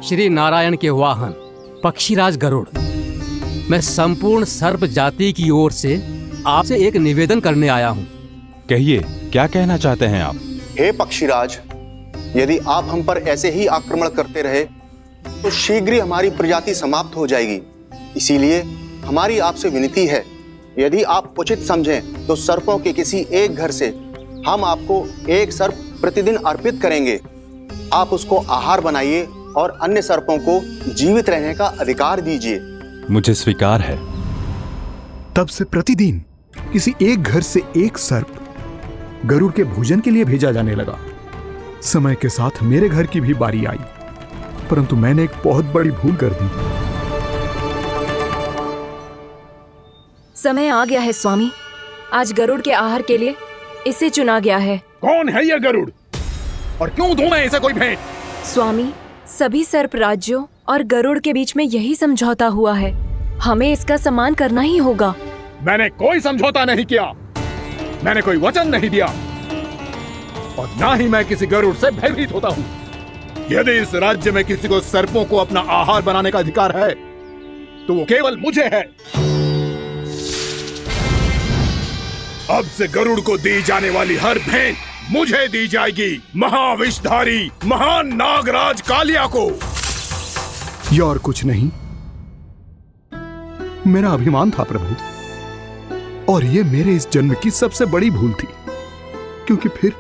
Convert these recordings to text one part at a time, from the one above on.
श्री नारायण के वाहन पक्षीराज गरुड़, मैं संपूर्ण सर्प जाति की ओर से आपसे एक निवेदन करने आया हूँ। कहिए, क्या कहना चाहते हैं आप? हे पक्षीराज, यदि आप हम पर ऐसे ही आक्रमण करते रहे तो शीघ्र ही हमारी प्रजाति समाप्त हो जाएगी। इसीलिए हमारी आपसे विनती है, यदि आप उचित समझें तो सर्पों के किसी एक घर से हम आपको एक सर्प प्रतिदिन अर्पित करेंगे। आप उसको आहार बनाइए और अन्य सर्पों को जीवित रहने का अधिकार दीजिए। मुझे स्वीकार है। तब से प्रतिदिन किसी एक घर से एक सर्प गरुड़ के भोजन के लिए भेजा जाने लगा। समय के साथ मेरे घर की भी बारी आई, परंतु मैंने एक बहुत बड़ी भूल कर दी। समय आ गया है स्वामी, आज गरुड़ के आहार के लिए इसे चुना गया है। कौन है यह गरुड़ और क्यों दूं मैं इसे कोई भेंट? स्वामी, सभी सर्प राज्यों और गरुड़ के बीच में यही समझौता हुआ है, हमें इसका सम्मान करना ही होगा। मैंने कोई समझौता नहीं किया, मैंने कोई वचन नहीं दिया और ना ही मैं किसी गरुड़ से भयभीत होता हूँ। यदि इस राज्य में किसी को सर्पों को अपना आहार बनाने का अधिकार है तो वो केवल मुझे है। अब से गरुड़ को दी जाने वाली हर भेंट मुझे दी जाएगी, महाविषधारी महान नागराज कालिया को। यह और कुछ नहीं, मेरा अभिमान था प्रभु, और यह मेरे इस जन्म की सबसे बड़ी भूल थी, क्योंकि फिर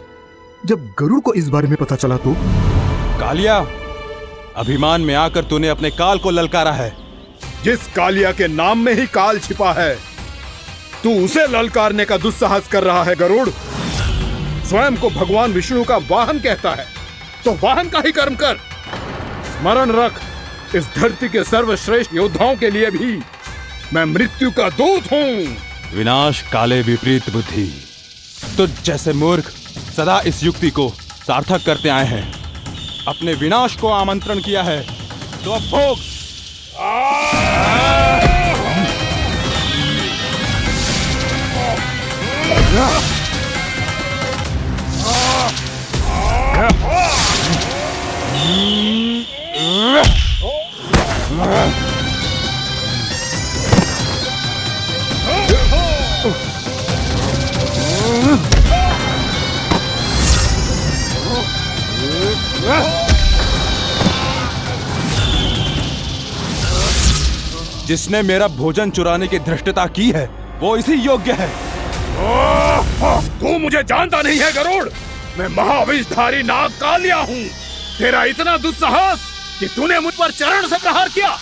जब गरुड़ को इस बारे में पता चला तो। कालिया, अभिमान में आकर तूने अपने काल को ललकारा है। जिस कालिया के नाम में ही काल छिपा है, तू उसे ललकारने का दुस्साहस कर रहा है गरुड़। स्वयं को भगवान विष्णु का वाहन कहता है तो वाहन का ही कर्म कर। स्मरण रख, इस धरती के सर्वश्रेष्ठ योद्धाओं के लिए भी मैं मृत्यु का दूत हूँ। विनाश काले विपरीत बुद्धि। तुझ जैसे मूर्ख सदा इस युक्ति को सार्थक करते आए हैं। अपने विनाश को आमंत्रण किया है तो अब भोग। जिसने मेरा भोजन चुराने की धृष्टता की है वो इसी योग्य है। तू मुझे जानता नहीं है गरुड़, मैं महाविषधारी नाग कालिया हूँ। तेरा इतना दुस्साहस कि तूने मुझ पर चरण से प्रहार किया।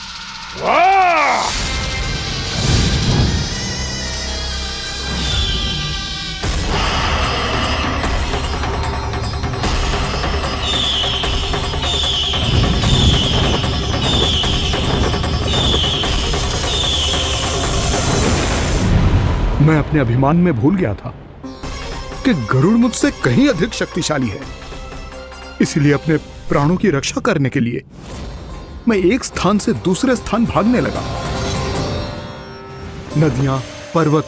मैं अपने अभिमान में भूल गया था कि गरुड़ मुझसे कहीं अधिक शक्तिशाली है। इसलिए अपने प्राणों की रक्षा करने के लिए मैं एक स्थान से दूसरे स्थान भागने लगा। नदियां, पर्वत,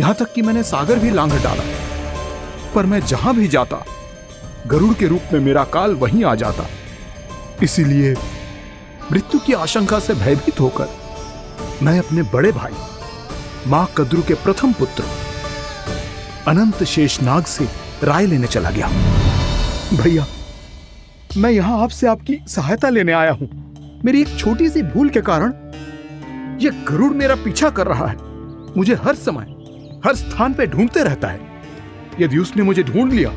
यहां तक कि मैंने सागर भी लांघ डाला, पर मैं जहां भी जाता गरुड़ के रूप में मेरा काल वहीं आ जाता। इसीलिए मृत्यु की आशंका से भयभीत होकर मैं अपने बड़े भाई मां कद्रु के प्रथम पुत्र अनंत शेषनाग से राय लेने चला गया। भैया, मैं यहां आपसे आपकी सहायता लेने आया हूं। मेरी एक छोटी सी भूल के कारण यह गरुड़ मेरा पीछा कर रहा है। मुझे हर समय हर स्थान पे ढूंढते रहता है। यदि उसने मुझे ढूंढ लिया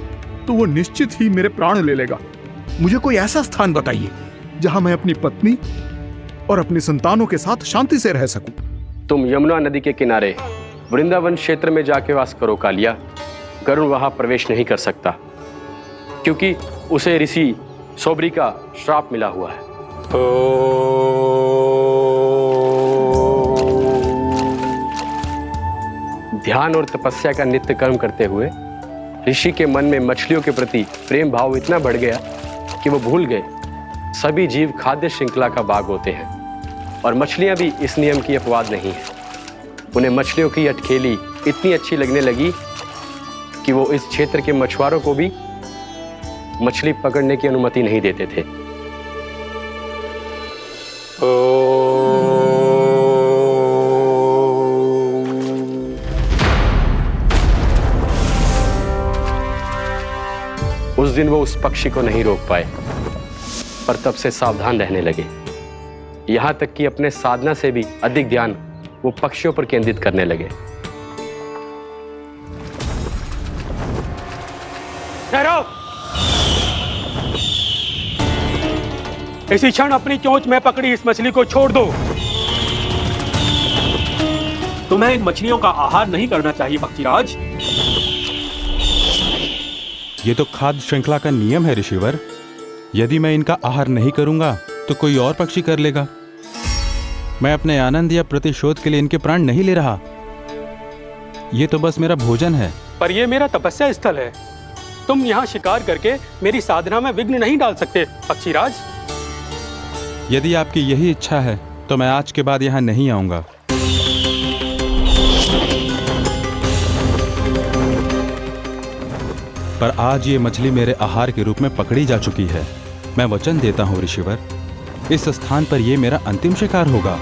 तो वो निश्चित ही मेरे प्राण ले लेगा। मुझे कोई ऐसा स्थान बताइए जहां मैं अपनी पत्नी और अपने संतानों के साथ शांति से रह सकूं। तुम यमुना नदी के किनारे वृंदावन क्षेत्र में जाके वास करो कालिया। गरुड़ वहां प्रवेश नहीं कर सकता क्योंकि उसे ऋषि सोबरी का श्राप मिला हुआ है। ध्यान और तपस्या का नित्य कर्म करते हुए ऋषि के मन में मछलियों के प्रति प्रेम भाव इतना बढ़ गया कि वो भूल गए सभी जीव खाद्य श्रृंखला का भाग होते हैं और मछलियां भी इस नियम की अपवाद नहीं है। उन्हें मछलियों की अटखेली इतनी अच्छी लगने लगी कि वो इस क्षेत्र के मछुआरों को भी मछली पकड़ने की अनुमति नहीं देते थे। उस दिन वो उस पक्षी को नहीं रोक पाए, पर तब से सावधान रहने लगे। यहां तक कि अपने साधना से भी अधिक ध्यान वो पक्षियों पर केंद्रित करने लगे। ठहरो! इसी क्षण अपनी चोंच में पकड़ी इस मछली को छोड़ दो। तुम्हें इन मछलियों का आहार नहीं करना चाहिए पक्षीराज। ये तो खाद्य श्रृंखला का नियम है ऋषिवर। यदि मैं इनका आहार नहीं करूंगा तो कोई और पक्षी कर लेगा। मैं अपने आनंद या प्रतिशोध के लिए इनके प्राण नहीं ले रहा। ये तो बस मेरा भोजन है। पर यह मेरा तपस्या स्थल है। तुम यहाँ शिकार करके मेरी साधना में विघ्न नहीं डाल सकते पक्षीराज। यदि आपकी यही इच्छा है तो मैं आज के बाद यहाँ नहीं आऊंगा। पर आज ये मछली मेरे आहार के रूप में पकड़ी जा चुकी है। मैं वचन देता हूँ ऋषिवर, इस स्थान पर यह मेरा अंतिम शिकार होगा।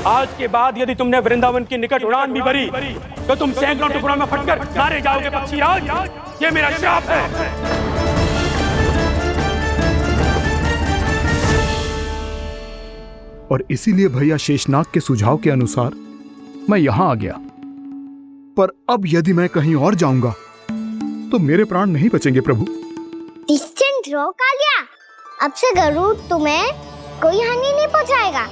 आज के बाद यदि तुमने वृंदावन की निकट उड़ान भी भरी तो तुम सैकड़ों टुकड़ों में फटकर मारे जाओगे पक्षीराज। ये मेरा श्राप है। और इसीलिए भैया शेषनाग के सुझाव के अनुसार मैं यहां आ गया। पर अब यदि मैं कहीं और जाऊंगा तो मेरे प्राण नहीं बचेंगे प्रभु। डिस्टेंट रहो कालिया। अब से गरुड़ तुम्हें कोई हानि नहीं पहुंचाएगा।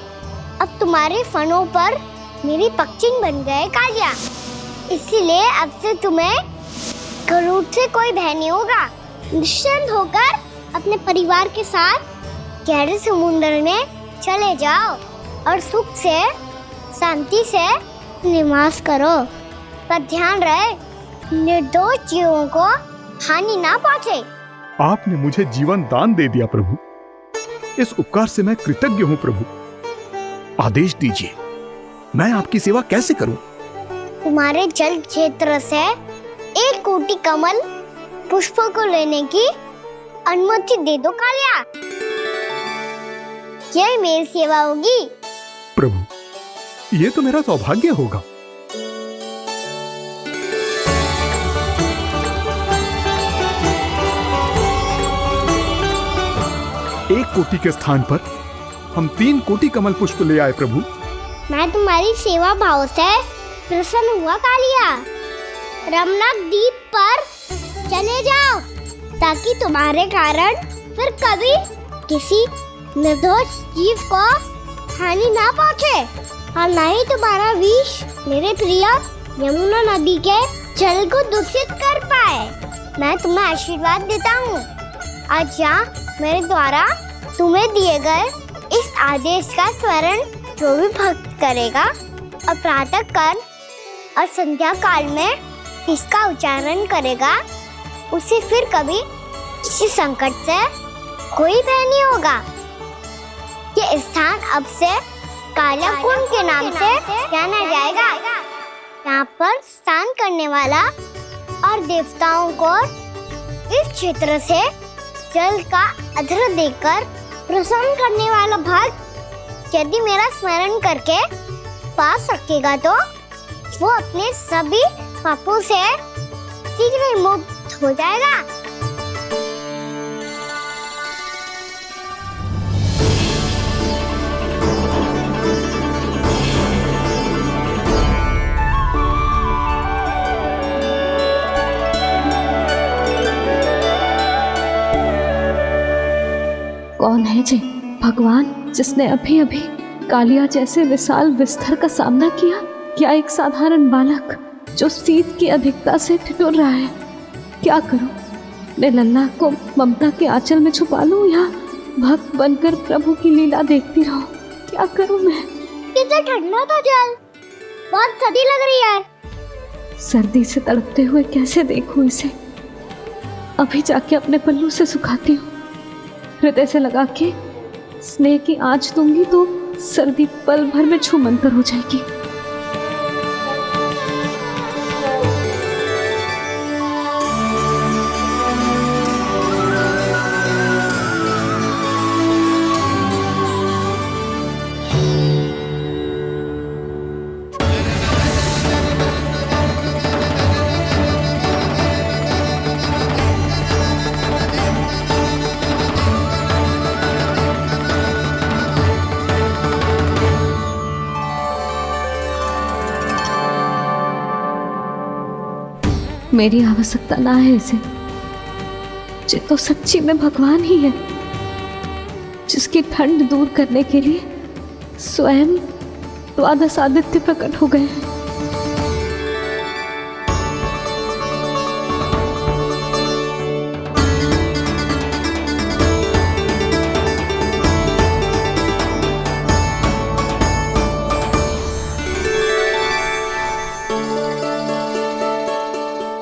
अब तुम्हारे फनों पर मेरी पक्षिंग बन गए कालिया। इसीलिए अब से तुम्हें गरुड़ से कोई भय नहीं होगा। निश्चिंत होकर अपने परिवार के साथ गहरे समुद्र में चले जाओ और सुख से शांति से निवास करो। पर ध्यान रहे निर्दोष जीवों को हानि ना पहुंचे। आपने मुझे जीवन दान दे दिया प्रभु। इस उपकार से मैं कृतज्ञ हूँ प्रभु। आदेश दीजिए, मैं आपकी सेवा कैसे करूं? तुम्हारे जल क्षेत्र से 1 कोटि कमल पुष्पों को लेने की अनुमति दे दो कालिया। यही मेरी सेवा होगी प्रभु। ये तो मेरा सौभाग्य होगा। एक कोटि के स्थान पर हम 3 कोटि कमल पुष्प ले आए प्रभु। मैं तुम्हारी सेवा भाव से प्रसन्न हुआ कालिया। रमनाक द्वीप पर चले जाओ ताकि तुम्हारे कारण फिर कभी किसी निर्दोष जीव को हानि ना पहुंचे और न ही तुम्हारा विष मेरे प्रिय यमुना नदी के जल को दूषित कर पाए। मैं तुम्हें आशीर्वाद देता हूँ। आज यहाँ मेरे द्वारा तुम्हें दिए गए इस आदेश का स्मरण जो भी भक्त करेगा और प्रातः काल और संध्या काल में इसका उच्चारण करेगा, उसे फिर कभी किसी संकट से कोई भय नहीं होगा। ये स्थान अब से काला कुंड के नाम से जाना जाएगा। यहाँ पर स्नान करने वाला और देवताओं को इस क्षेत्र से जल का अर्घ्य देकर प्रसन्न करने वाला भक्त यदि मेरा स्मरण करके पा सकेगा तो वो अपने सभी पापों से शीघ्र ही मुक्त हो जाएगा। कौन है जी भगवान जिसने अभी अभी कालिया जैसे विशाल विस्तर का सामना किया? क्या एक साधारण बालक जो शीत की अधिकता से ठिठुर रहा है? क्या करूं? मैं लल्ला को ममता के आंचल में छुपा लूं या भक्त बनकर प्रभु की लीला देखती रहूं? क्या करूं मैं? कितना ठंडा था जल, बहुत सर्दी लग रही है। सर्दी से तड़पते हुए कैसे देखूं इसे? अभी जाके अपने पल्लू से सुखाती हूँ। हृदय से लगा के स्नेह की आंच दूंगी तो सर्दी पल भर में छूमंतर हो जाएगी। मेरी आवश्यकता ना है इसे। ये तो सच्ची में भगवान ही है, जिसकी ठंड दूर करने के लिए स्वयं द्वादश आदित्य प्रकट हो गए हैं।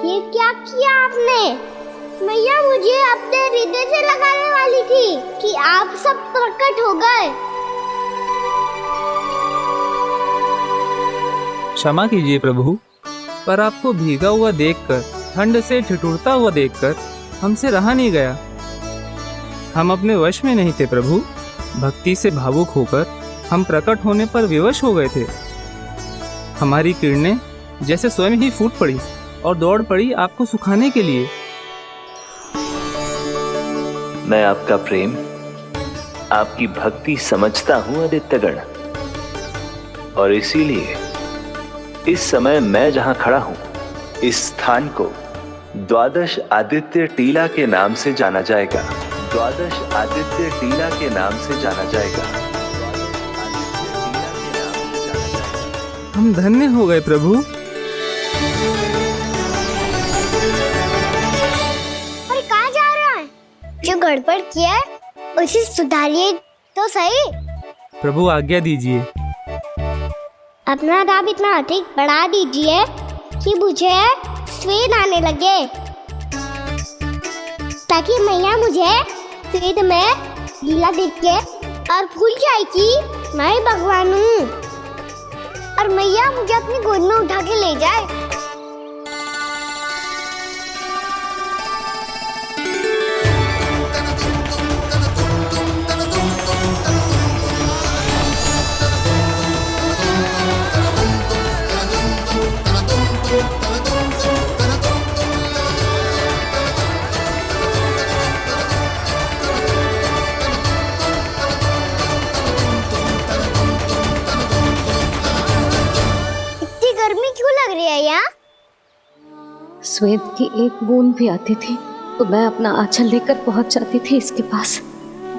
ये क्या किया आपने? मैया मुझे अपने हृदय से लगाने वाली थी कि आप सब प्रकट हो गए। क्षमा कीजिए प्रभु, पर आपको भीगा हुआ देखकर, ठंड से ठिठुरता हुआ देखकर हमसे रहा नहीं गया। हम अपने वश में नहीं थे प्रभु। भक्ति से भावुक होकर हम प्रकट होने पर विवश हो गए थे। हमारी किरणें जैसे स्वयं ही फूट पड़ी और दौड़ पड़ी आपको सुखाने के लिए। मैं आपका प्रेम, आपकी भक्ति समझता हूं आदित्यगण, और इसीलिए इस समय मैं जहां खड़ा हूं, इस स्थान को द्वादश आदित्य टीला के नाम से जाना जाएगा। द्वादश आदित्य टीला के नाम से जाना जाएगा। हम धन्य हो गए प्रभु। और कहाँ जा रहा है? जो गड़बड़ किया है उसे सुधारिए तो सही। प्रभु आज्ञा दीजिए। अपना दाब इतना अधिक बढ़ा दीजिए कि मुझे स्वेद आने लगे, ताकि मैया मुझे स्वेद में लीला देख के और भूल जाए कि मैं ही भगवान हूँ, और मैया मुझे अपनी गोद में उठा के ले जाए। गर्मी क्यों लग रही है यहाँ? स्वेद की एक बूंद भी आती थी तो मैं अपना आंचल लेकर पहुंच जाती थी इसके पास।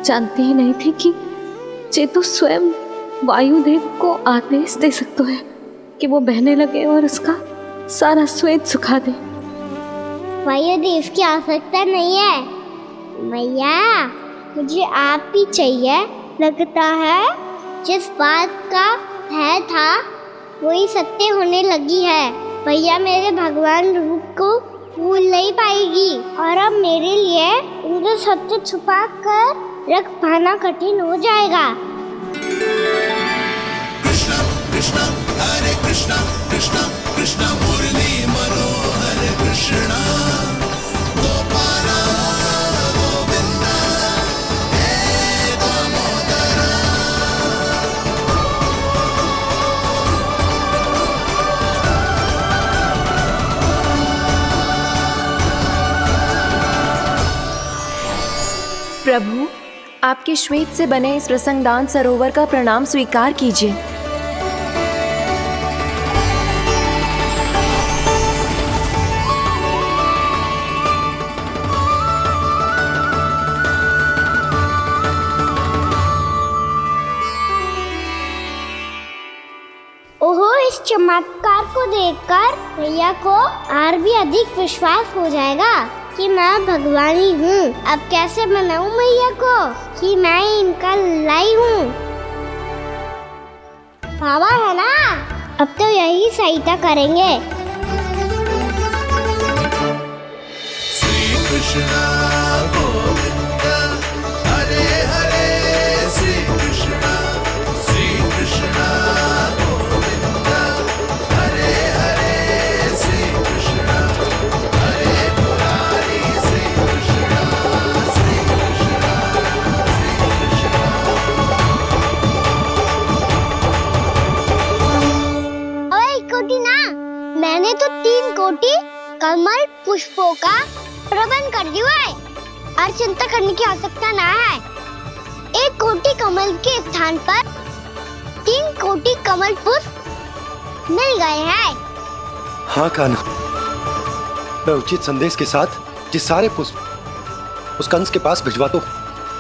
जानती ही नहीं थी कि ये तो स्वयं वायुदेव को आदेश दे सकते हैं कि वो बहने लगे और उसका सारा स्वेद सुखा दे। वायुदेव की आवश्यकता नहीं है मैया, मुझे आप ही चाहिए। लगता है जिस बात का भय था वही सत्य होने लगी है। भैया मेरे भगवान रूप को भूल नहीं पाएगी, और अब मेरे लिए उनके सत्य छुपा कर रख पाना कठिन हो जाएगा। कृष्णा कृष्णा हरे कृष्णा कृष्णा कृष्णा मुरली मनोहर कृष्णा गोपाला गोविंदा हे दामोदरा। प्रभु, आपके श्वेत से बने इस प्रसंगदान सरोवर का प्रणाम स्वीकार कीजिए। ओहो, इस चमत्कार को देखकर भैया को और भी अधिक विश्वास हो जाएगा कि मैं भगवान ही हूँ। अब कैसे मनाऊं मैया को कि मैं इनका लाई हूँ? बाबा है ना, अब तो यही सहायता करेंगे। श्री कृष्णा गोविंदा हरे हरे श्री कृष्णा गोविंदा हरे हरे श्री कृष्णा हरे मुरारी श्री कृष्णा श्री कृष्णा श्री कृष्णा। ओए कोटि ना, मैंने तो 3 कोटि कमल पुष्पों का प्रबंध कर दिया है और चिंता करने की आवश्यकता ना है। 1 कोटि कमल के स्थान पर 3 कोटि कमल पुष्प मिल गए हैं। हाँ कान्हा, मैं उचित संदेश के साथ ये सारे पुष्प उस कंस के पास भिजवा दो।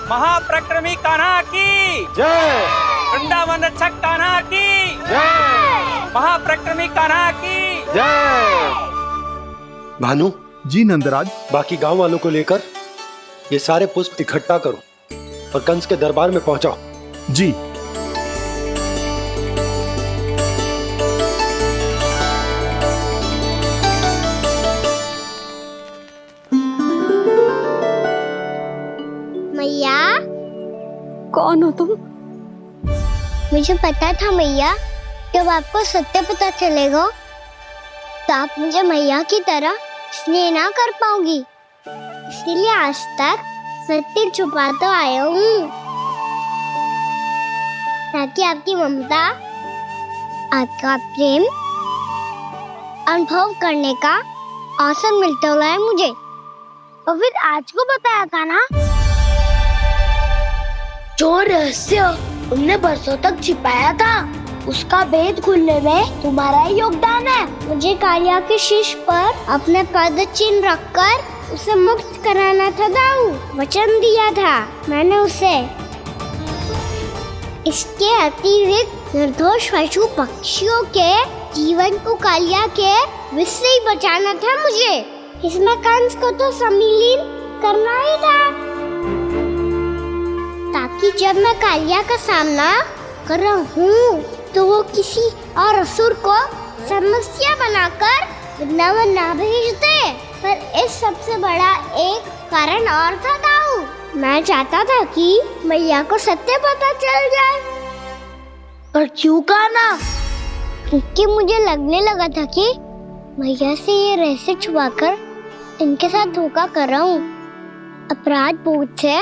महाप्रक्रमी कान्हा की जय। वृंदावन रक्षक कान्हा की जय। महाप्रक्रमी कान्हा की जय। भानु जी नंदराज। बाकी गांव वालों को लेकर ये सारे पुष्प इकट्ठा करो और कंस के दरबार में पहुंचाओ। जी। मैया। कौन हो तुम? मुझे पता था मैया, जब आपको सत्य पता चलेगा तो आप मुझे मैया की तरह स्नेह ना कर पाओगी, इसलिए आज तक सत्य छुपाता आया हूँ, ताकि आपकी ममता, आपका प्रेम अनुभव करने का अवसर मिलता हुआ है मुझे। और फिर आज को बताया था ना, जो रहस्य तुमने बरसों तक छिपाया था, उसका भेद खुलने में तुम्हारा ही योगदान है। मुझे कालिया के शीश पर अपने पद चिन्ह रखकर उसे मुक्त कराना था दाऊ, वचन दिया था मैंने उसे। इसके अतिरिक्त निर्दोष पशु पक्षियों के जीवन को कालिया के विष से ही बचाना था मुझे। इसमें कंस को तो सम्मिलित करना ही था, ताकि जब मैं कालिया का सामना कर रहा हूँ तो वो किसी और असुर को समस्या बनाकर वृंदावन ना भेज दे। पर इस सबसे बड़ा एक कारण और था दाऊ, मैं चाहता था कि मैया को सत्य पता चल जाए। पर क्यों कहा ना? क्योंकि मुझे लगने लगा था कि मैया से ये रहस्य छुपाकर इनके साथ धोखा कर रहा हूँ। अपराध बोध से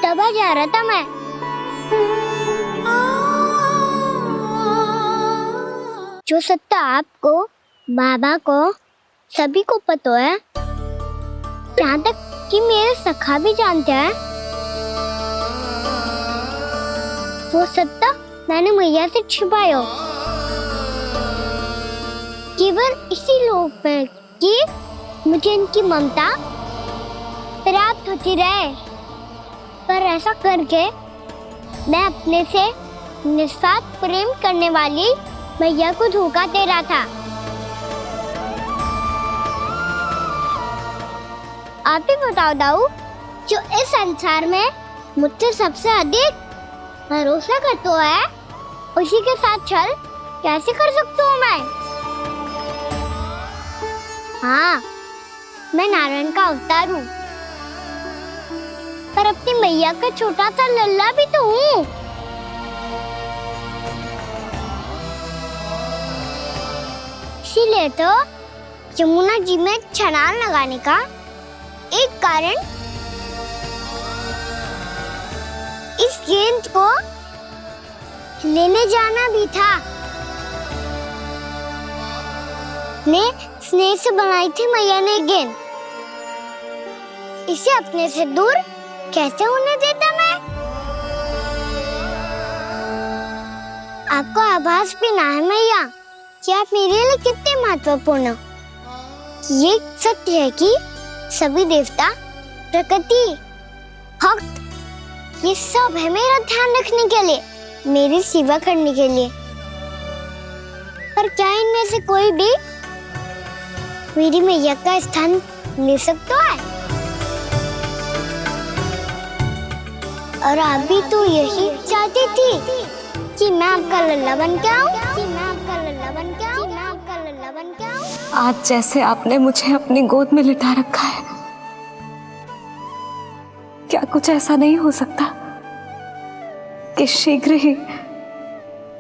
दबा जा रहा था मैं। जो सत्य आपको, बाबा को, सभी को पता है, यहाँ तक कि मेरे सखा भी जानते हैं, वो सत्य मैंने मैया से छिपाया केवल इसी लोक में कि मुझे इनकी ममता प्राप्त होती रहे। पर ऐसा करके मैं अपने से निस्वार्थ प्रेम करने वाली मैया को धोखा दे रहा था। आप ही बताओ दाऊ, जो इस संसार में मुझसे सबसे अधिक भरोसा करता है, उसी के साथ छल कैसे कर सकता हूँ मैं? हाँ, मैं नारायण का अवतार हूँ, पर अपनी मैया का छोटा सा लल्ला भी तो हूँ। इसीलिए तो यमुना जी में छलांग लगाने का एक कारण इस गेंद को लेने जाना भी था। ने स्नेह से बनाई थी मैया ने गेंद, इसे अपने से दूर कैसे होने देता मैं? आपको आभास भी ना है मैया कि आप मेरे लिए कितने महत्वपूर्ण हो। ये सत्य है कि सभी देवता, प्रकृति, भक्त, ये सब है मेरा ध्यान रखने के लिए, मेरी सेवा करने के लिए। पर क्या इनमें से कोई भी मेरी मैया का स्थान ले सकता है? और आप भी तो यही चाहती थी कि मैं आपका लल्ला बन के आऊं, कि मैं आपका लल्ला बन के आऊं, कि मैं आपका लल्ला बन के आऊं। आज जैसे आपने मुझे अपनी गोद में लिटा रखा है, क्या कुछ ऐसा नहीं हो सकता कि शीघ्र ही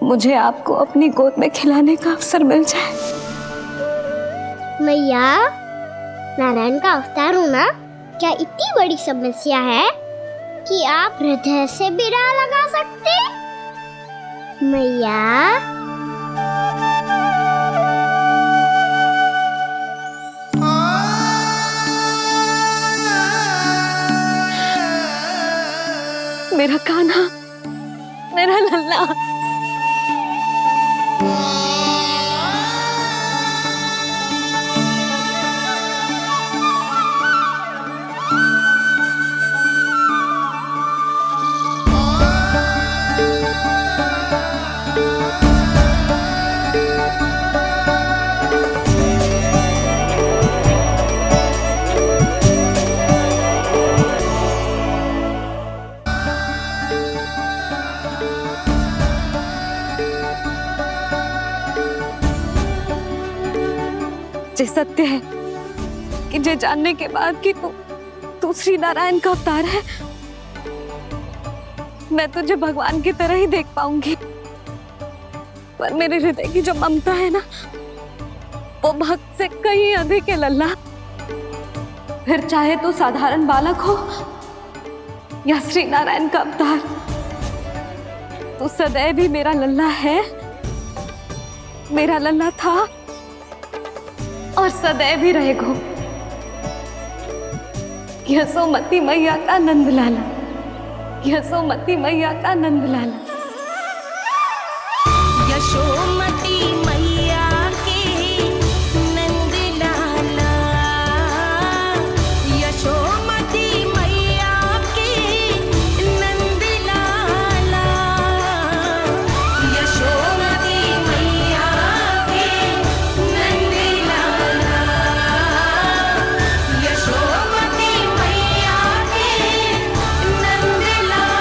मुझे आपको अपनी गोद में खिलाने का अवसर मिल जाए? मैया, नारायण का अवतार हूँ ना, क्या इतनी बड़ी समस्या है कि आप हृदय से भी ना लगा सकते? मैया, मेरा कान्हा, मेरा लल्ला। जे सत्य है कि जे जानने के बाद कि तू श्री नारायण का अवतार है, मैं तुझे भगवान की तरह ही देख पाऊंगी। पर मेरे हृदय की जो ममता है ना, वो भक्त से कहीं अधिक है लल्ला। फिर चाहे तू साधारण बालक हो या श्री नारायण का अवतार, तू सदैव ही मेरा लल्ला है, मेरा लल्ला था और सदैव ही रहेगा। यशोमती मैया का नंद लाला, यशोमती मैया का नंद लाला। यशोमती मैया के नंद लाला, यशोमती मैया के नंद लाला, यशोमती मैया के नंद लाला, यशोमती मैया के नंद लाला।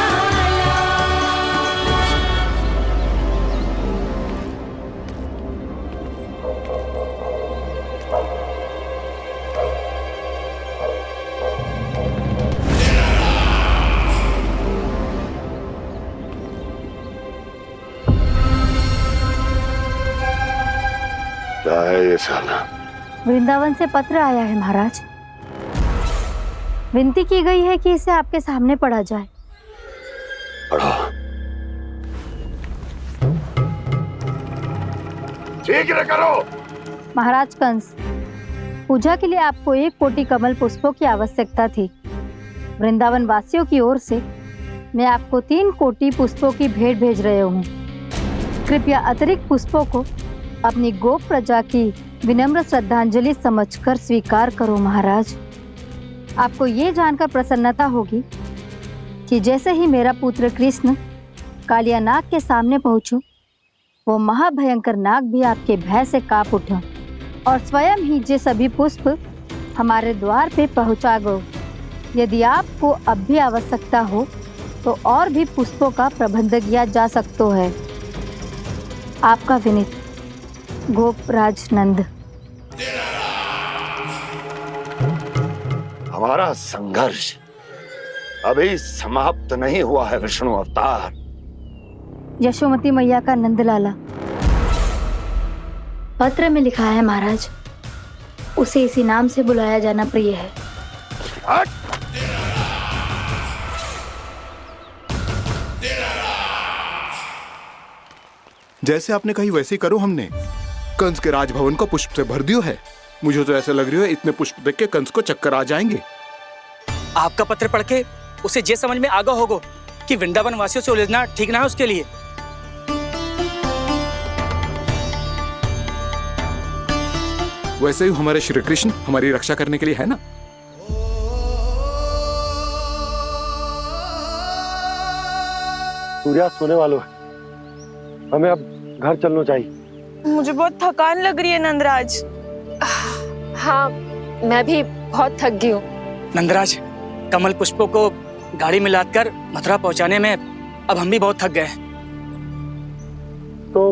क्या है ये साला? वृंदावन से पत्र आया है महाराज। विनती की गई है कि इसे आपके सामने पढ़ा जाए। पढ़ो। शीघ्र करो। महाराज कंस, पूजा के लिए आपको 1 कोटि कमल पुष्पों की आवश्यकता थी। वृंदावन वासियों की ओर से मैं आपको 3 कोटि पुष्पों की भेंट भेज रहे हूँ। कृपया अतिरिक्त पुष्पों को अपनी गोप प्रजा की विनम्र श्रद्धांजलि समझकर स्वीकार करो महाराज। आपको ये जानकर प्रसन्नता होगी कि जैसे ही मेरा पुत्र कृष्ण कालिया नाग के सामने पहुंचो, वो महाभयंकर नाग भी आपके भय से कांप उठा और स्वयं ही ये सभी पुष्प हमारे द्वार पे पहुंचा गो। यदि आपको अब भी आवश्यकता हो तो और भी पुष्पों का प्रबंध किया जा सकता है। आपका विनीत गोपराज नंद। हमारा संघर्ष अभी समाप्त नहीं हुआ है विष्णु अवतार। यशोमती मैया का नंदलाला। पत्र में लिखा है महाराज, उसे इसी नाम से बुलाया जाना प्रिय है। जैसे आपने कही वैसे ही करो। हमने कंस के राजभवन को पुष्प से भर दियो है। मुझे तो ऐसे लग रही है इतने पुष्प देख के कंस को चक्कर आ जाएंगे। आपका पत्र पढ़ के उसे ये समझ में आगा होगा कि वृंदावन वासियों से उलझना ठीक ना है उसके लिए। वैसे ही हमारे श्री कृष्ण हमारी रक्षा करने के लिए है ना। सूर्यास्त होने वाला है, हमें अब घर चलना चाहिए। मुझे बहुत थकान लग रही है नंदराज। हाँ, मैं भी बहुत थक गई हूँ। नंदराज, कमल पुष्पों को गाड़ी में लादकर मथुरा पहुंचाने में अब हम भी बहुत थक गए। तो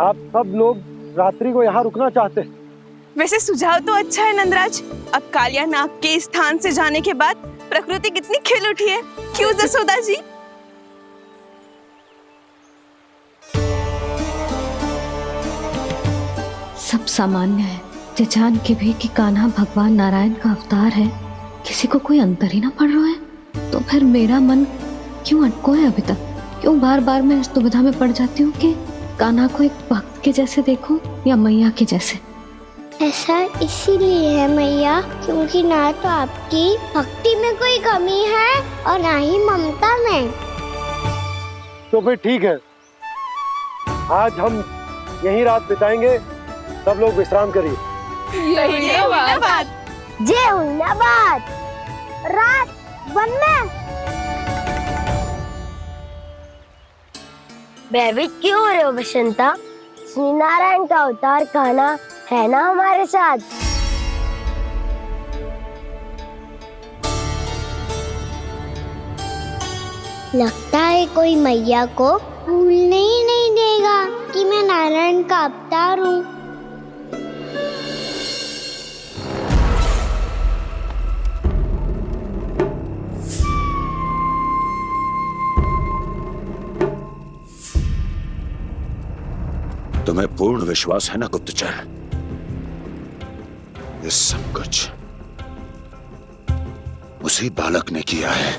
आप सब लोग रात्रि को यहाँ रुकना चाहते हैं? वैसे सुझाव तो अच्छा है नंदराज। अब कालिया नाग के स्थान से जाने के बाद प्रकृति कितनी खिल उठी है, क्यों जसोदा जी? सब सामान्य है, जे जान के भी कि कान्हा भगवान नारायण का अवतार है, किसी को कोई अंतर ही ना पड़ रहा है। तो फिर मेरा मन क्यों अटको है अभी तक? क्यों बार बार मैं इस दुविधा में पड़ जाती हूँ कि कान्हा को एक भक्त के जैसे देखूं या मैया के जैसे? ऐसा इसीलिए है मैया, क्योंकि ना तो आपकी भक्ति में कोई कमी है और ना ही ममता में। तो फिर ठीक है, आज हम यहीं रात बिताएंगे। सब लोग विश्राम करिए। जय हुइनाबाद। रात वन में भयभीत क्यों हो रहे हो बसंता? श्री नारायण का अवतार कान्हा है ना हमारे साथ। लगता है कोई मैया को भूलने ही नहीं देगा कि मैं नारायण का अवतार हूँ। तुम्हें पूर्ण विश्वास है ना गुप्तचर? ये सब कुछ उसी बालक ने किया है।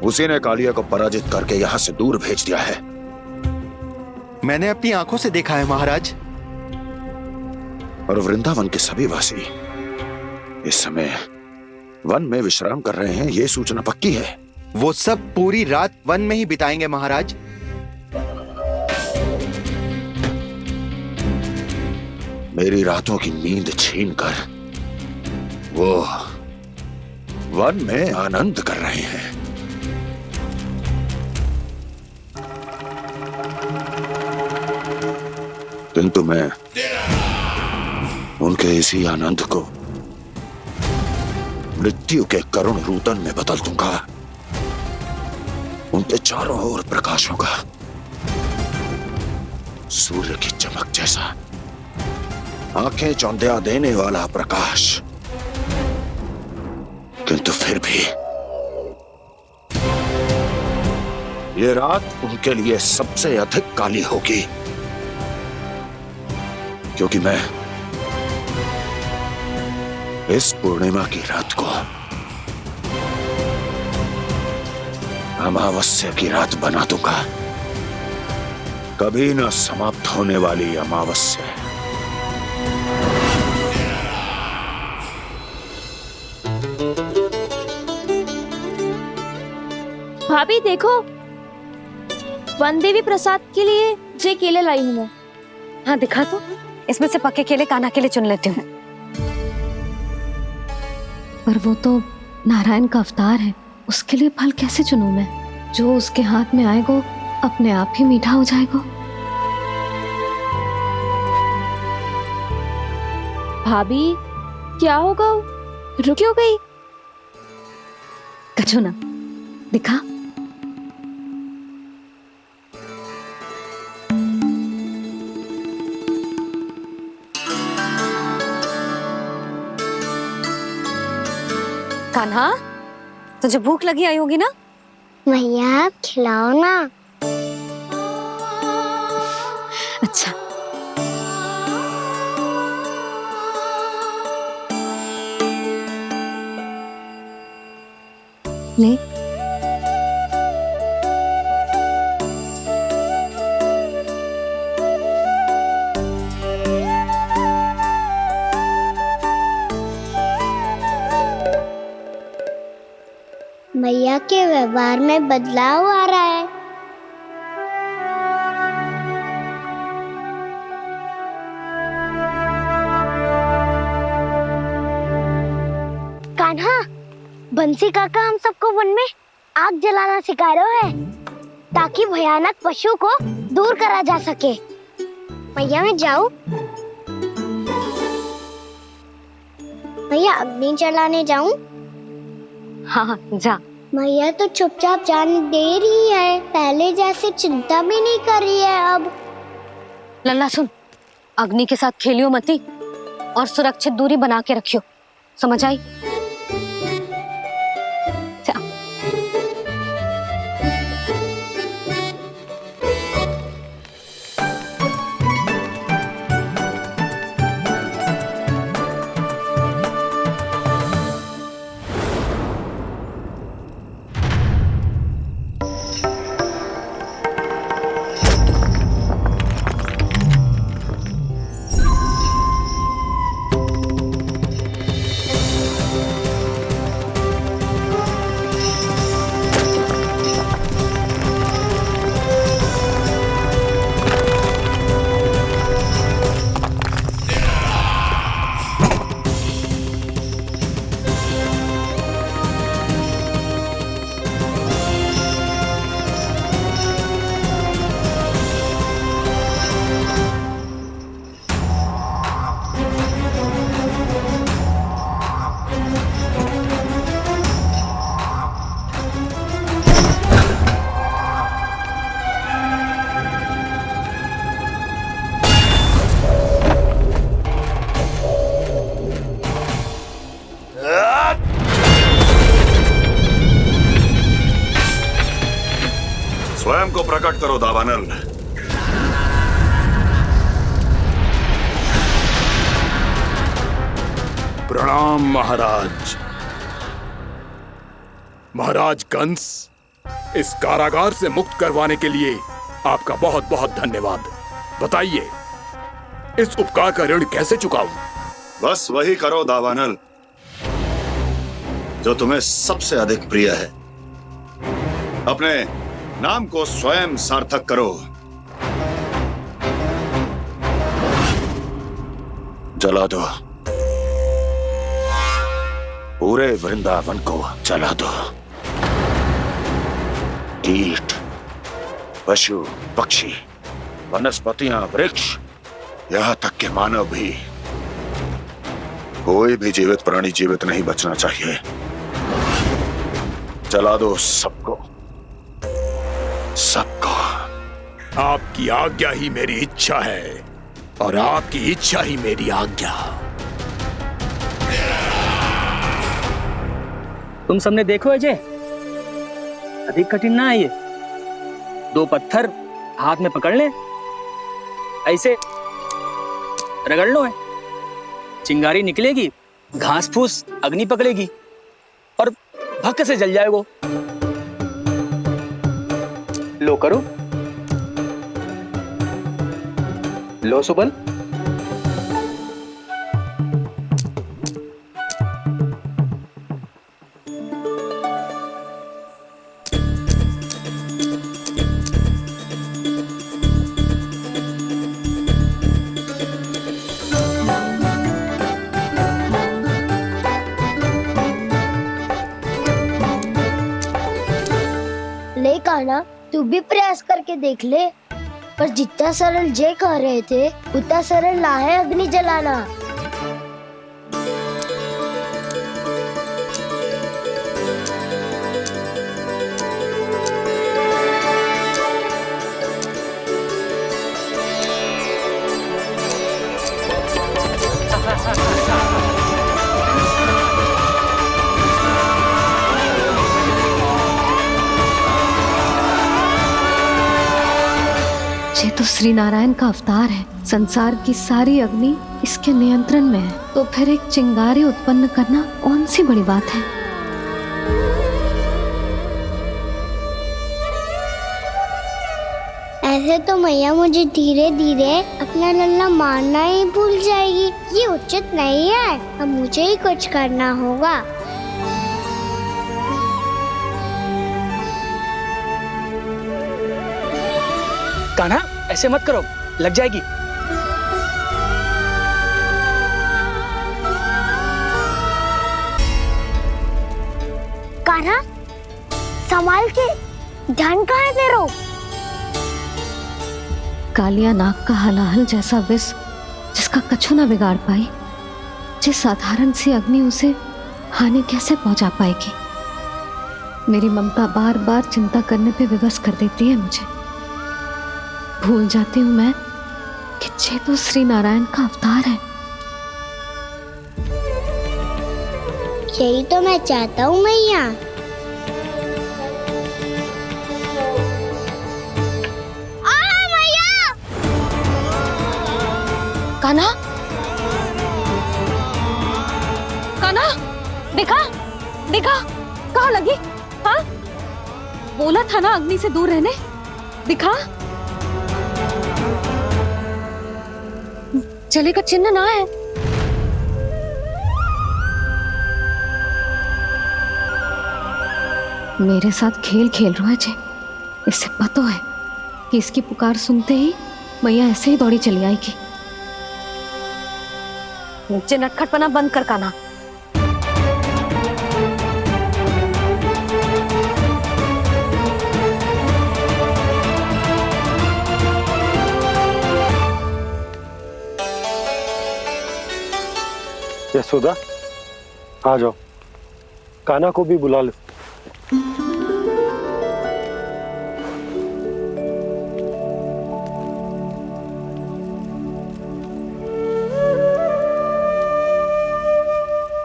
उसी ने कालिया को पराजित करके यहां से दूर भेज दिया है। मैंने अपनी आंखों से देखा है महाराज। और वृंदावन के सभी वासी इस समय वन में विश्राम कर रहे हैं, ये सूचना पक्की है। वो सब पूरी रात वन में ही बिताएंगे महाराज। मेरी रातों की नींद छीनकर वो वन में आनंद कर रहे हैं। किंतु मैं उनके इसी आनंद को मृत्यु के करुण रूतन में बदल दूंगा। उनके चारों ओर प्रकाश होगा, सूर्य की चमक जैसा, आंखें चौंधिया देने वाला प्रकाश। किंतु फिर भी ये रात उनके लिए सबसे अधिक काली होगी, क्योंकि मैं इस पूर्णिमा की रात को अमावस्या की रात बना दूंगा। कभी न समाप्त होने वाली अमावस्या। भाभी देखो, वन देवी प्रसाद के लिए जे केले लाई हूँ मैं। हाँ दिखा तो, इसमें से पक्के केले कान्हा के लिए चुन लेती हूँ। पर वो तो नारायण का अवतार है, उसके लिए फल कैसे चुनूं मैं? जो उसके हाथ में आएगा अपने आप ही मीठा हो जाएगा। भाभी क्या होगा? रुक क्यों गई? कछू ना दिखा। कान्हा, तुझे भूख लगी आई होगी ना? भैया आप खिलाओ ना। अच्छा। ले। भैया के व्यवहार में बदलाव आ रहा है। कान्हा, बंसी काका हम सबको वन में आग जलाना सिखा रहे हैं, ताकि भयानक पशु को दूर करा जा सके। भैया मैं जाऊं? भैया अग्नि जलाने जाऊं? हाँ जा। भैया तो चुपचाप जाने दे रही है, पहले जैसे चिंता भी नहीं कर रही है अब। लल्ला सुन, अग्नि के साथ खेलियो मती और सुरक्षित दूरी बना के रखियो, समझ आई? स्वयं को प्रकट करो दावानल। प्रणाम महाराज। महाराज कंस, इस कारागार से मुक्त करवाने के लिए आपका बहुत बहुत धन्यवाद। बताइए, इस उपकार का ऋण कैसे चुकाऊं? बस वही करो दावानल जो तुम्हें सबसे अधिक प्रिय है। अपने नाम को स्वयं सार्थक करो। जला दो, पूरे वृंदावन को जला दो। कीट, पशु, पक्षी, वनस्पतियां, वृक्ष, यहां तक के मानव भी, कोई भी जीवित प्राणी जीवित नहीं बचना चाहिए। जला दो सबको, सबको। आपकी आज्ञा ही मेरी इच्छा है और आपकी इच्छा ही मेरी आज्ञा। तुम सबने देखो अजय, अधिक कठिन ना है ये। 2 पत्थर हाथ में पकड़ ले, ऐसे रगड़ लो है, चिंगारी निकलेगी, घास फूस अग्नि पकड़ेगी और भक्क से जल जाए वो। लो करो, लो सुबल। ले कान्हा, तू भी प्रयास करके देख ले। पर जितना सरल जय कह रहे थे उतना सरल ना है अग्नि जलाना। ये तो श्री नारायण का अवतार है। संसार की सारी अग्नि इसके नियंत्रण में है, तो फिर एक चिंगारी उत्पन्न करना कौन सी बड़ी बात है। ऐसे तो मैया मुझे धीरे धीरे अपना लल्ला मारना ही भूल जाएगी। ये उचित नहीं है, अब मुझे ही कुछ करना होगा। कान्हा, ऐसे मत करो, लग जाएगी। कान्हा, संभाल के, ध्यान कहाँ है तेरा? कालिया नाग का हलाहल जैसा विष जिसका कछु ना बिगाड़ पाई, जिस साधारण सी अग्नि उसे हानि कैसे पहुंचा पाएगी। मेरी ममता बार बार चिंता करने पे विवश कर देती है मुझे। भूल जाती हूँ मैं कि ये तो श्री नारायण का अवतार है। यही तो मैं चाहता हूँ मैया। कान्हा, कान्हा, दिखा, दिखा, कहाँ लगी? हाँ, बोला था ना अग्नि से दूर रहने। दिखा, जले का चिन्ह ना है। मेरे साथ खेल खेल रहा है जे। इससे पता है कि इसकी पुकार सुनते ही मैया ऐसे ही दौड़ी चली आएगी। मुझे नटखटपना बंद कर कान्हा। यशोदा, आ जाओ, कान्हा को भी बुला लो।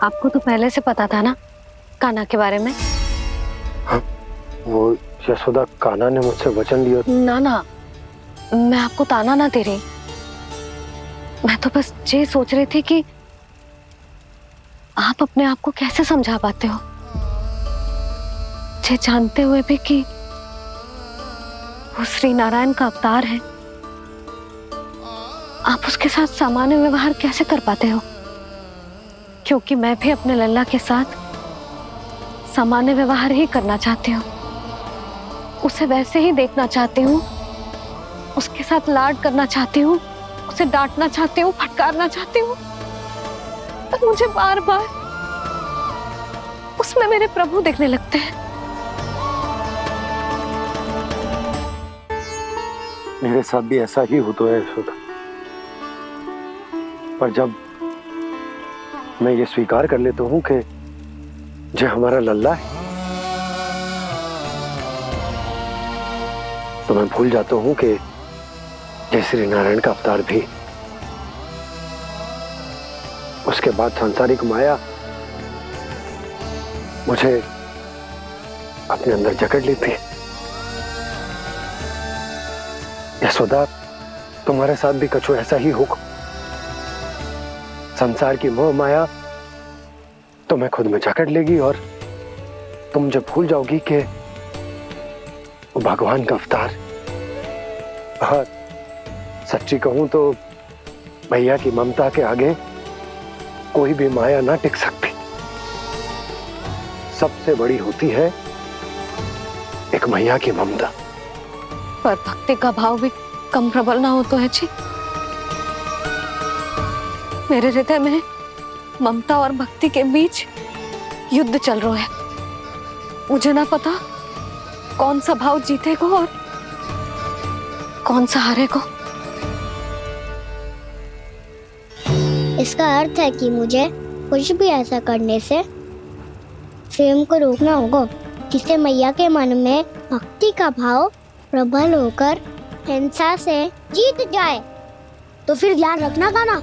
आपको तो पहले से पता था ना कान्हा के बारे में? हाँ, वो यशोदा, कान्हा ने मुझसे वचन लिया। ना ना, मैं आपको ताना ना दे रही। मैं तो बस ये सोच रही थी कि आप अपने आप को कैसे समझा पाते हो, ये जानते हुए भी कि वो श्री नारायण का अवतार है? आप उसके साथ सामान्य व्यवहार कैसे कर पाते हो? क्योंकि मैं भी अपने लल्ला के साथ सामान्य व्यवहार ही करना चाहती हूँ, उसे वैसे ही देखना चाहती हूँ, उसके साथ लाड करना चाहती हूँ, उसे डांटना चाहती हूँ, फटकारना चाहती हूँ, पर मुझे बार बार उसमें मेरे प्रभु दिखने लगते हैं। मेरे साथ भी ऐसा ही होता है यशोदा, पर जब मैं ये स्वीकार कर लेता हूँ कि जो हमारा लल्ला है, तो मैं भूल जाता हूँ कि जय श्री नारायण का अवतार भी। उसके बाद सांसारिक माया मुझे अपने अंदर जकड़ लेती है। यशोदा, तुम्हारे साथ भी कछु ऐसा ही होगा। संसार की मोह माया तुम्हें खुद में जकड़ लेगी और तुम जब भूल जाओगी कि वो भगवान का अवतार। और सच्ची कहूं तो भैया की ममता के आगे कोई भी माया ना टिक सकती। सबसे बड़ी होती है एक मैया की ममता। पर भक्ति का भाव भी कम प्रबल ना हो तो है जी। मेरे हृदय में ममता और भक्ति के बीच युद्ध चल रहा है। मुझे ना पता कौन सा भाव जीतेगा और कौन सा हारेगा। इसका अर्थ है कि मुझे कुछ भी ऐसा करने से स्वयं को रोकना होगा जिससे मैया के मन में भक्ति का भाव प्रबल होकर हिंसा से जीत जाए। तो फिर ध्यान रखना कान्हा,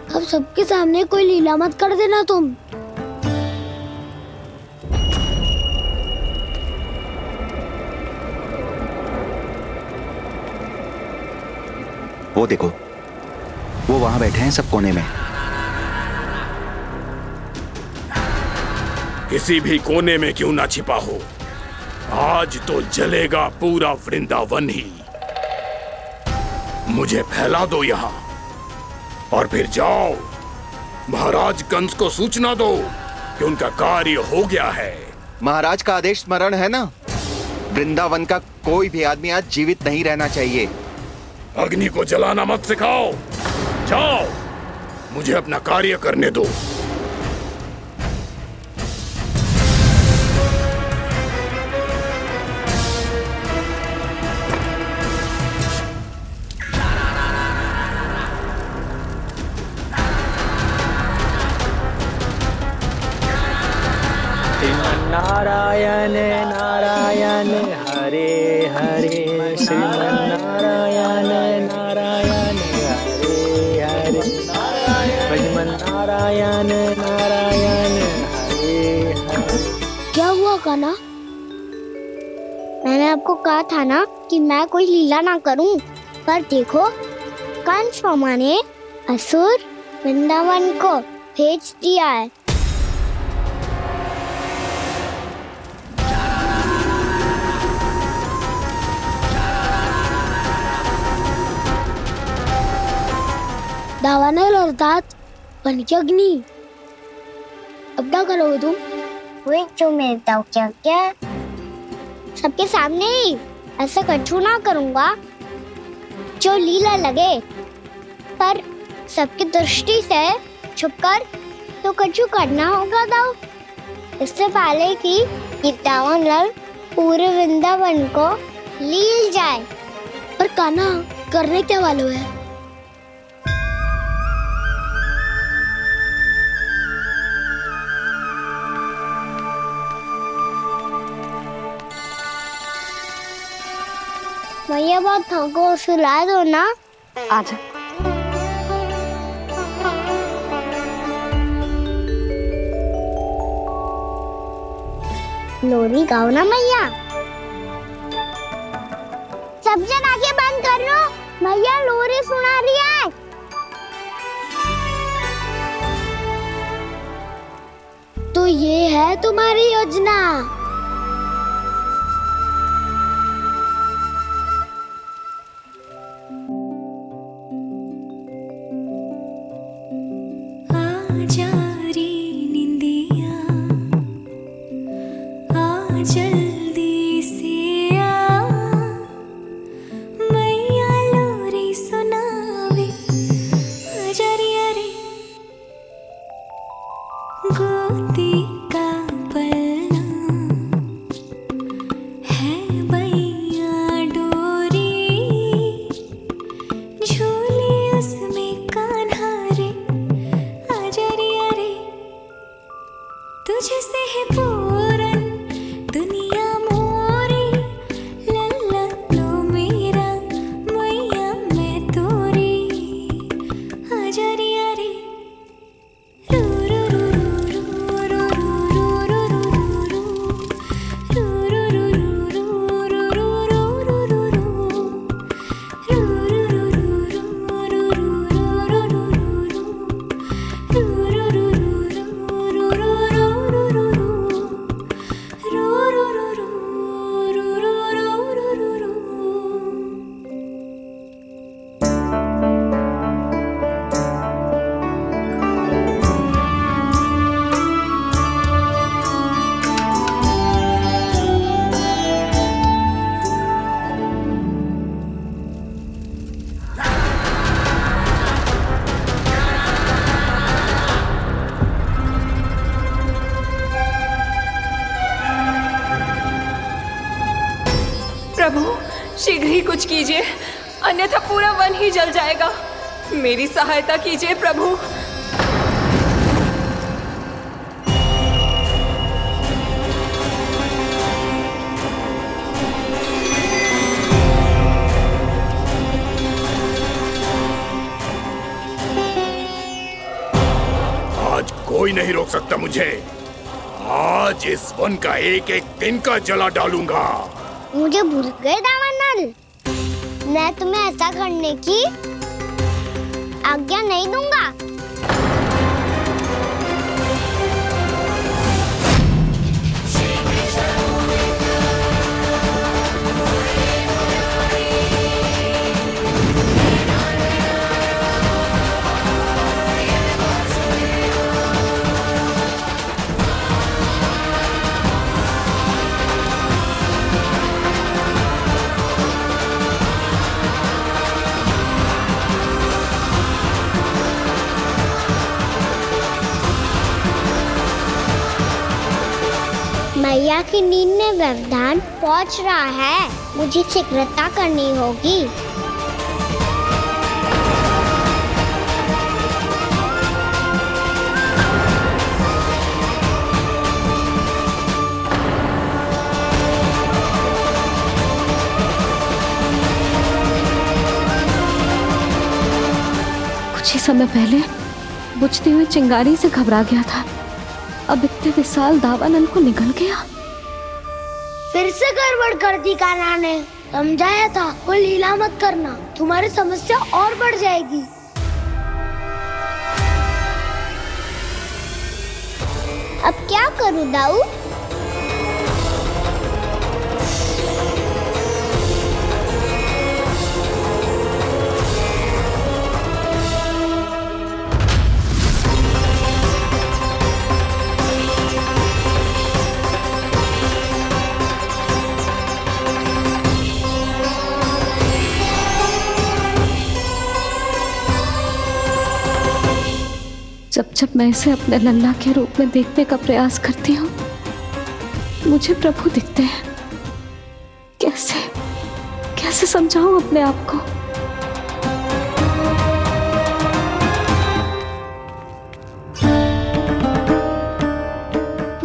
अब सबके सामने कोई लीला मत कर देना तुम। वो देखो, वो वहां बैठे हैं सब कोने में। किसी भी कोने में क्यों ना छिपा हो, आज तो जलेगा पूरा वृंदावन ही। मुझे फैला दो यहां और फिर जाओ महाराज कंस को सूचना दो कि उनका कार्य हो गया है। महाराज का आदेश स्मरण है ना, वृंदावन का कोई भी आदमी आज जीवित नहीं रहना चाहिए। अग्नि को जलाना मत सिखाओ, जाओ मुझे अपना कार्य करने दो। नारायण नारायण हरे हरे, श्रीमन्नारायण नारायण हरे हरे, भजमन नारायण नारायण हरे हरे। क्या हुआ कान्हा? मैंने आपको कहा था ना कि मैं कोई लीला ना करूं, पर देखो कंस मामा ने असुर वृंदावन को भेज दिया है। दावानल अर्थात बन की अग्नि। अब क्या करोगे तुम? वही जो मेरे दाव क्या सबके सामने ही ऐसा कछु ना करूंगा जो लीला लगे, पर सबकी दृष्टि से छुपकर तो कछु करना होगा दाव। इससे पहले कि ये दावानल पूरे वृंदावन को लील जाए। पर कान्हा करने क्या वालों है? भैया बहुत थको, सुला दो ना। आजा। लोरी गाओ ना मैया। सब जन आंखें बंद कर लो, मैया लोरी सुना रही है। है तुम्हारी योजना। आजा रे निंदिया, आ जल्दी से आ, मैया लोरी सुनावे, आजा रे अरे गोदी का पलना है बैया डोरी, झूले उसमें कान्हा रे, आजा रे अरे तुझसे है पूरन दुनिया मोरी, लल्ला तू मेरा मैया मैं तोरी, आजा रे अरे रू रू रू रू रू रू रू रू रू प्रभु शीघ्र ही कुछ कीजिए, अन्यथा पूरा वन ही जल जाएगा। मेरी सहायता कीजिए प्रभु। आज कोई नहीं रोक सकता मुझे। आज इस वन का एक एक दिन का जला डालूंगा। मुझे भूल गए दावानल, मैं तुम्हें ऐसा करने की आज्ञा नहीं दूंगा। मैया की नींद में व्यवधान पहुंच रहा है, मुझे शीघ्रता करनी होगी। कुछ ही समय पहले बुझती हुई चिंगारी से घबरा गया था, अब इतने विशाल दावानल को निगल गया। फिर से गड़बड़ कर दी कान्हा ने। समझाया था कोई लीला मत करना, तुम्हारी समस्या और बढ़ जाएगी। अब क्या करूं दाऊ? जब जब मैं इसे अपने लल्ला के रूप में देखने का प्रयास करती हूँ, मुझे प्रभु दिखते हैं। कैसे कैसे समझाऊं अपने आप को?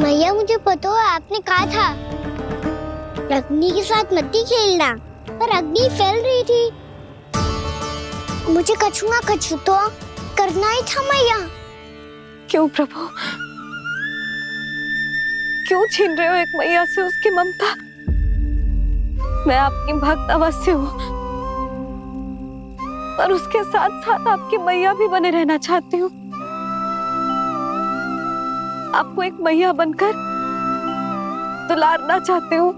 मैया मुझे पता है आपने कहा था अग्नि के साथ मत ही खेलना, पर अग्नि फैल रही थी। मुझे कछुआ कछु तो करना ही था मैया। क्यों प्रभु, क्यों छीन रहे हो एक मैया से उसकी ममता? मैं आपकी भक्त अवश्य हूँ, पर उसके साथ साथ आपकी मैया भी बने रहना चाहती हूँ। आपको एक मैया बनकर दुलारना चाहती हूँ,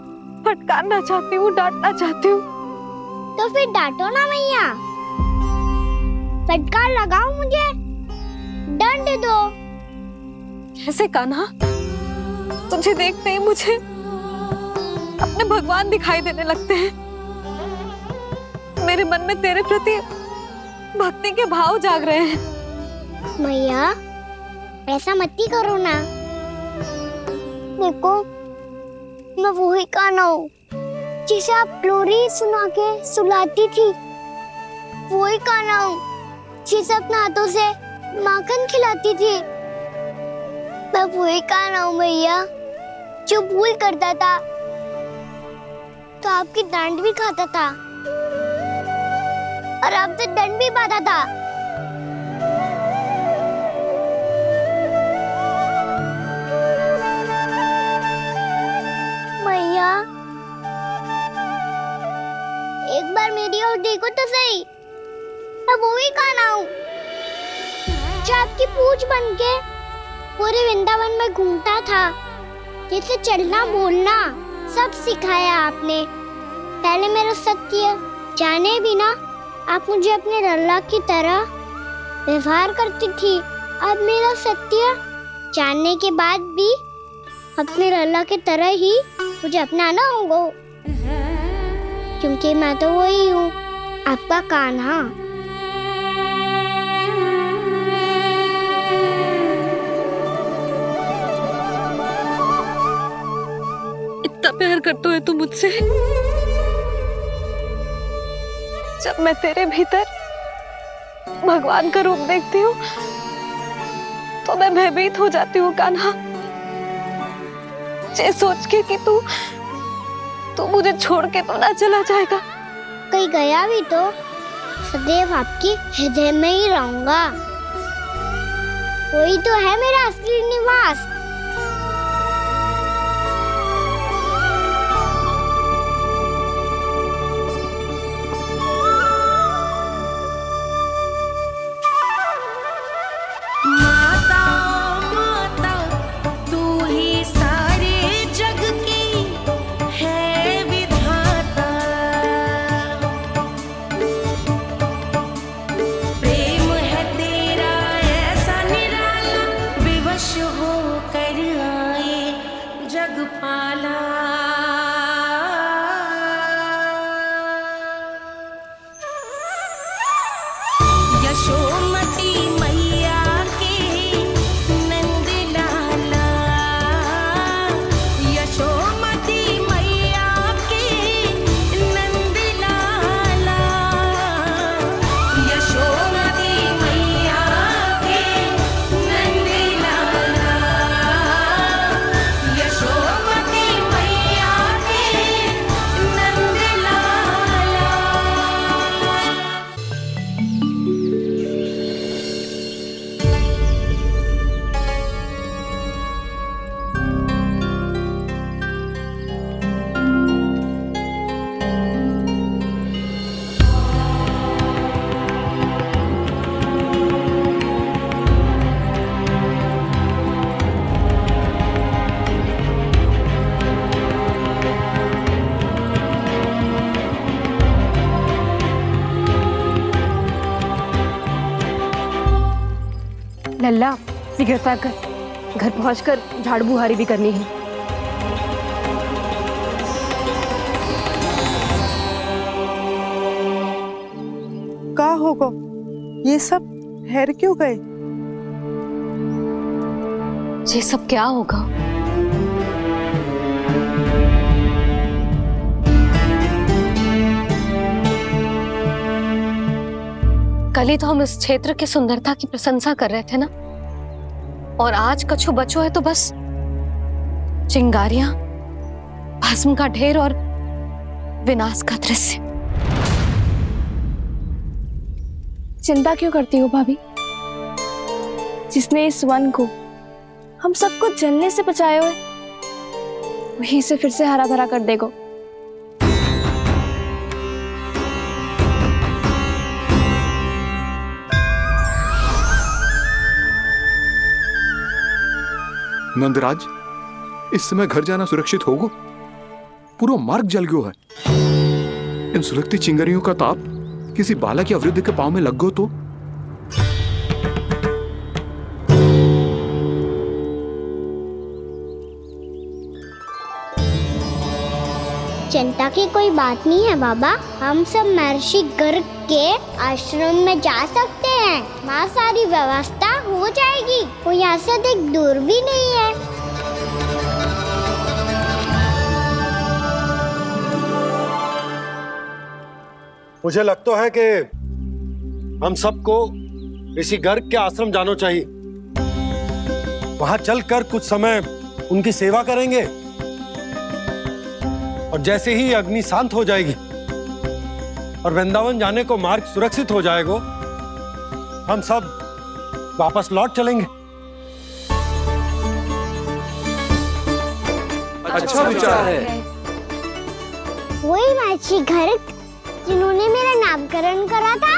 फटकारना चाहती हूँ, डांटना चाहती हूँ। तो फिर डांटो ना मैया, फटकार लगाओ, मुझे दंड दो। कैसे कान्हा? तुझे देखते ही मुझे अपने भगवान दिखाई देने लगते हैं। मेरे मन में तेरे प्रति भक्ति के भाव जाग रहे हैं। मैया ऐसा मत ही करो ना। देखो मैं वही कान्हा हूँ जिसे आप लोरी सुना के सुलाती थी। वही कान्हा हूँ जिसे अपने हाथों से माखन खिलाती थी। मैं वही कान्हा हूँ मैया जो भूल करता था तो आपकी डांट भी खाता था और आपसे दंड भी पाता था। मैया एक बार मेरी ओर देखो तो सही। मैं वो ही कान्हा हूँ जो आपकी पूछ बनके पूरे वृंदावन में घूमता था। जैसे चलना बोलना सब सिखाया आपने। पहले मेरा सत्य जाने बिना आप मुझे अपने लल्ला की तरह व्यवहार करती थी। अब मेरा सत्य जानने के बाद भी अपने लल्ला की तरह ही मुझे अपनाना होगा, क्योंकि मैं तो वही हूँ, आपका कान्हा। इतना प्यार करते हो तुम मुझसे? जब मैं तेरे भीतर भगवान का रूप देखती हूँ तो मैं भयभीत हो जाती हूँ कान्हा। ये सोच के कि तू मुझे छोड़ के तो ना चला जाएगा। कहीं गया भी तो सदैव आपके हृदय में ही रहूंगा। वही तो है मेरा असली निवास। लल्ला सिगरेट पैक कर, घर पहुंचकर झाड़ू बुहारी भी करनी है। का होगा? ये सब ठहर क्यों गए? ये सब क्या होगा? कल ही तो हम इस क्षेत्र की सुंदरता की प्रशंसा कर रहे थे ना, और आज कछु बचो है तो बस चिंगारियां, भस्म का ढेर और विनाश का दृश्य। चिंता क्यों करती हो भाभी? जिसने इस वन को, हम सबको जलने से बचाए हुए, वही से फिर से हरा भरा कर देगा। नंदराज, इस समय घर जाना सुरक्षित होगो? पूरा मार्ग जल गयो है। इन सुलगती चिंगरियों का ताप किसी बालक या वृद्ध के पांव में लग गो तो? चिंता की कोई बात नहीं है बाबा, हम सब महर्षि गर्ग के आश्रम में जा सकते हैं। वहाँ सारी व्यवस्था हो जाएगी, वो यहाँ से अधिक दूर भी नहीं है। मुझे लगता है कि हम सबको ऋषि गर्ग के आश्रम जाना चाहिए। वहां चलकर कुछ समय उनकी सेवा करेंगे और जैसे ही अग्नि शांत हो जाएगी और वृंदावन जाने को मार्ग सुरक्षित हो जाएगा, हम सब वापस लौट चलेंगे। अच्छा विचार है। वही महर्षि गर्ग जिन्होंने मेरा नामकरण करा था।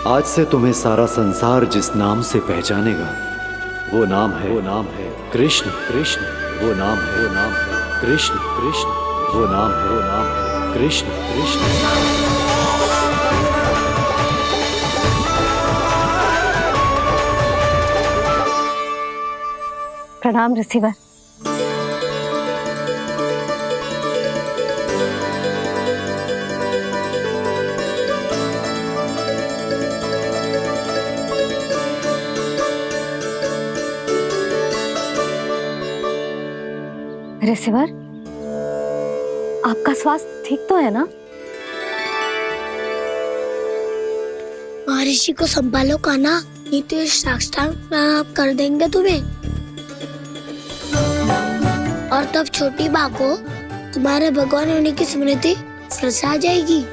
आज से तुम्हें सारा संसार जिस नाम से पहचानेगा वो नाम है कृष्ण। कृष्ण वो नाम है कृष्ण। कृष्ण वो नाम है कृष्ण। कृष्ण प्रणाम ऋषिवर। ऋषिवर, आपका स्वास्थ्य ठीक तो है ना? महर्षि को संभालो कान्हा, नहीं तो ये साक्षात कर देंगे तुम्हें। और तब छोटी बा को तुम्हारे भगवान होने की स्मृति फिर से आ जाएगी।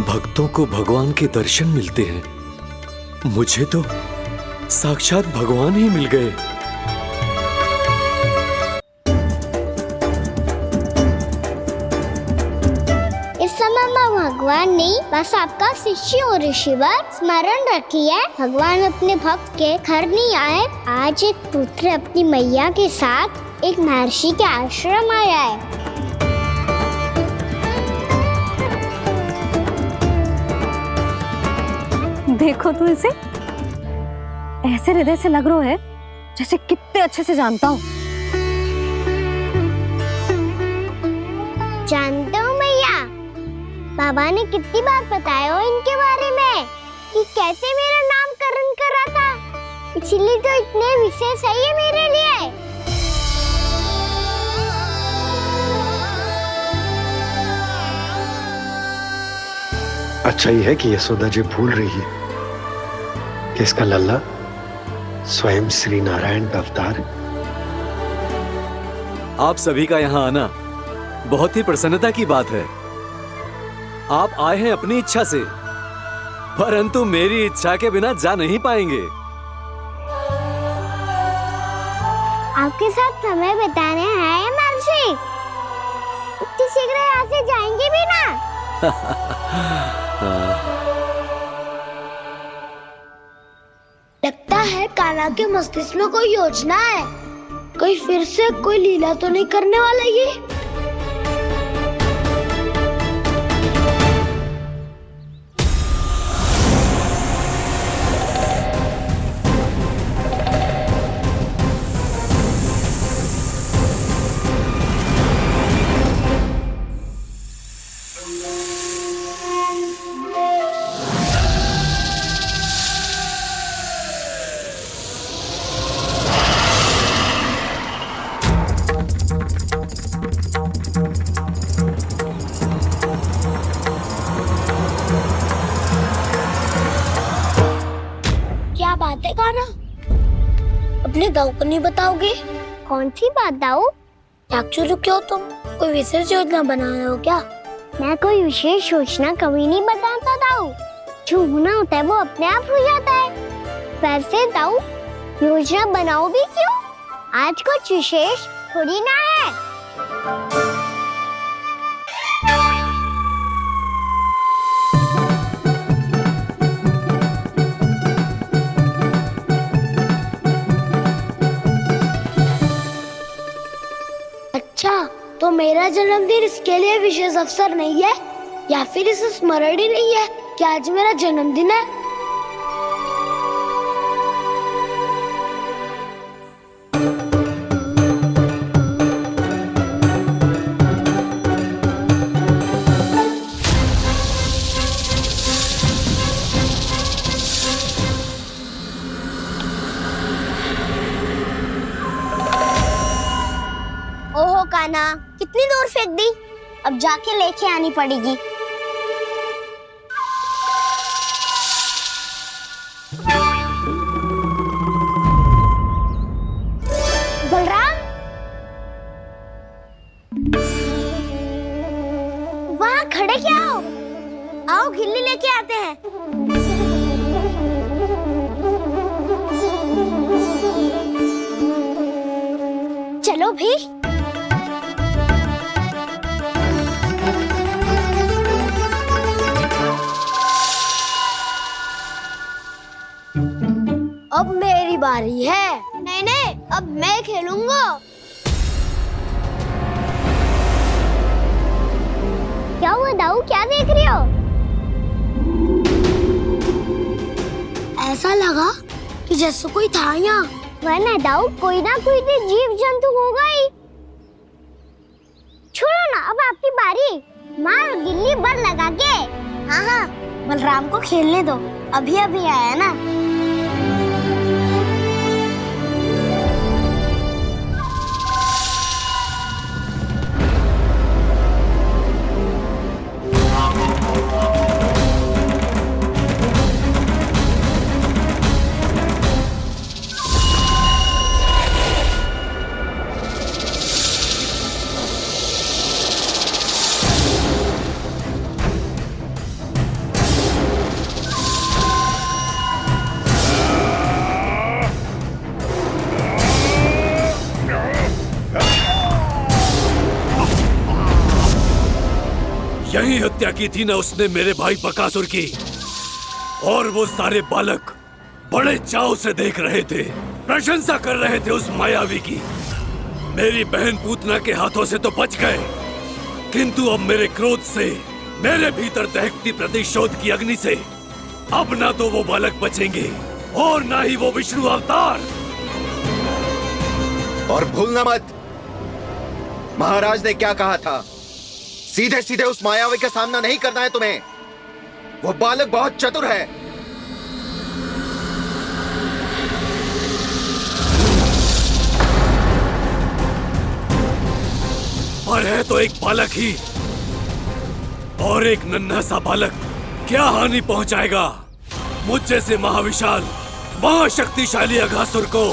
भक्तों को भगवान के दर्शन मिलते हैं, मुझे तो साक्षात भगवान ही मिल गए। इस समय मैं भगवान नहीं, बस आपका शिष्य हूँ ऋषिवर। स्मरण रखिए, भगवान अपने भक्त के घर नहीं आए। आज एक पुत्र अपनी मैया के साथ एक महर्षि के आश्रम आया है। देखो तो इसे, ऐसे हृदय से लग रहा है जैसे कितने अच्छे से जानता हूँ। जानते हो मैया, बाबा ने कितनी बार बताया हो इनके बारे में कि कैसे मेरा नामकरण करा था, इसीलिए तो इतने विशेष है ये मेरे लिए। अच्छा ही है कि यशोदा जी भूल रही है कि इसका लल्ला स्वयं श्री नारायण का अवतार। आप सभी का यहाँ आना बहुत ही प्रसन्नता की बात है। आप आए हैं अपनी इच्छा से, परंतु मेरी इच्छा के बिना जा नहीं पाएंगे। आपके साथ समय बिताने हैं महर्षि, इतनी शीघ्र यहाँ से जाएंगे भी ना? लगता है कान्हा के मस्तिष्क में कोई योजना है। कोई फिर से कोई लीला तो नहीं करने वाला ये? क्या बात है कान्हा? अपने दाऊ को नहीं बताओगे? कौन सी बात दाऊ? याक्षुरु क्यों तुम कोई विशेष योजना बना रहे हो क्या? मैं कोई विशेष योजना कभी नहीं बताता दाऊ। जो होना होता है वो अपने आप हो जाता है। वैसे दाऊ योजना बनाओ भी क्यों? आज कुछ विशेष थोड़ी ना है। अच्छा, तो मेरा जन्मदिन इसके लिए विशेष अवसर नहीं है या फिर इसे स्मरण ही नहीं है कि आज मेरा जन्मदिन है? ओहो कान्हा, कितनी दूर फेंक दी? अब जाके लेके आनी पड़ेगी। बलराम, वहाँ खड़े क्या हो? आओ गिल्ली लेके आते हैं। चलो भी। अब मेरी बारी है। नहीं नहीं, अब मैं खेलूंगा। क्या हुआ दाऊ, क्या देख रही हो? ऐसा लगा कि जैसे कोई था यहाँ। वरना दाऊ कोई ना कोई तो जीव जंतु होगा ही। छोड़ो ना, अब आपकी बारी। मार गिल्ली बर लगा के। हाँ हाँ, बलराम को खेलने दो, अभी अभी आया ना। यही हत्या की थी ना उसने मेरे भाई बकासुर की, और वो सारे बालक बड़े चाव से देख रहे थे, प्रशंसा कर रहे थे उस मायावी की। मेरी बहन पूतना के हाथों से तो बच गए, किंतु अब मेरे क्रोध से, मेरे भीतर दहकती प्रतिशोध की अग्नि से अब ना तो वो बालक बचेंगे और ना ही वो विष्णु अवतार। और भूलना मत, महाराज ने क्या कहा था, सीधे सीधे उस मायावी का सामना नहीं करना है तुम्हें। वो बालक बहुत चतुर है। पर है तो एक बालक ही, और एक नन्हा सा बालक क्या हानि पहुंचाएगा मुझ जैसे महाविशाल महाशक्तिशाली अघासुर को।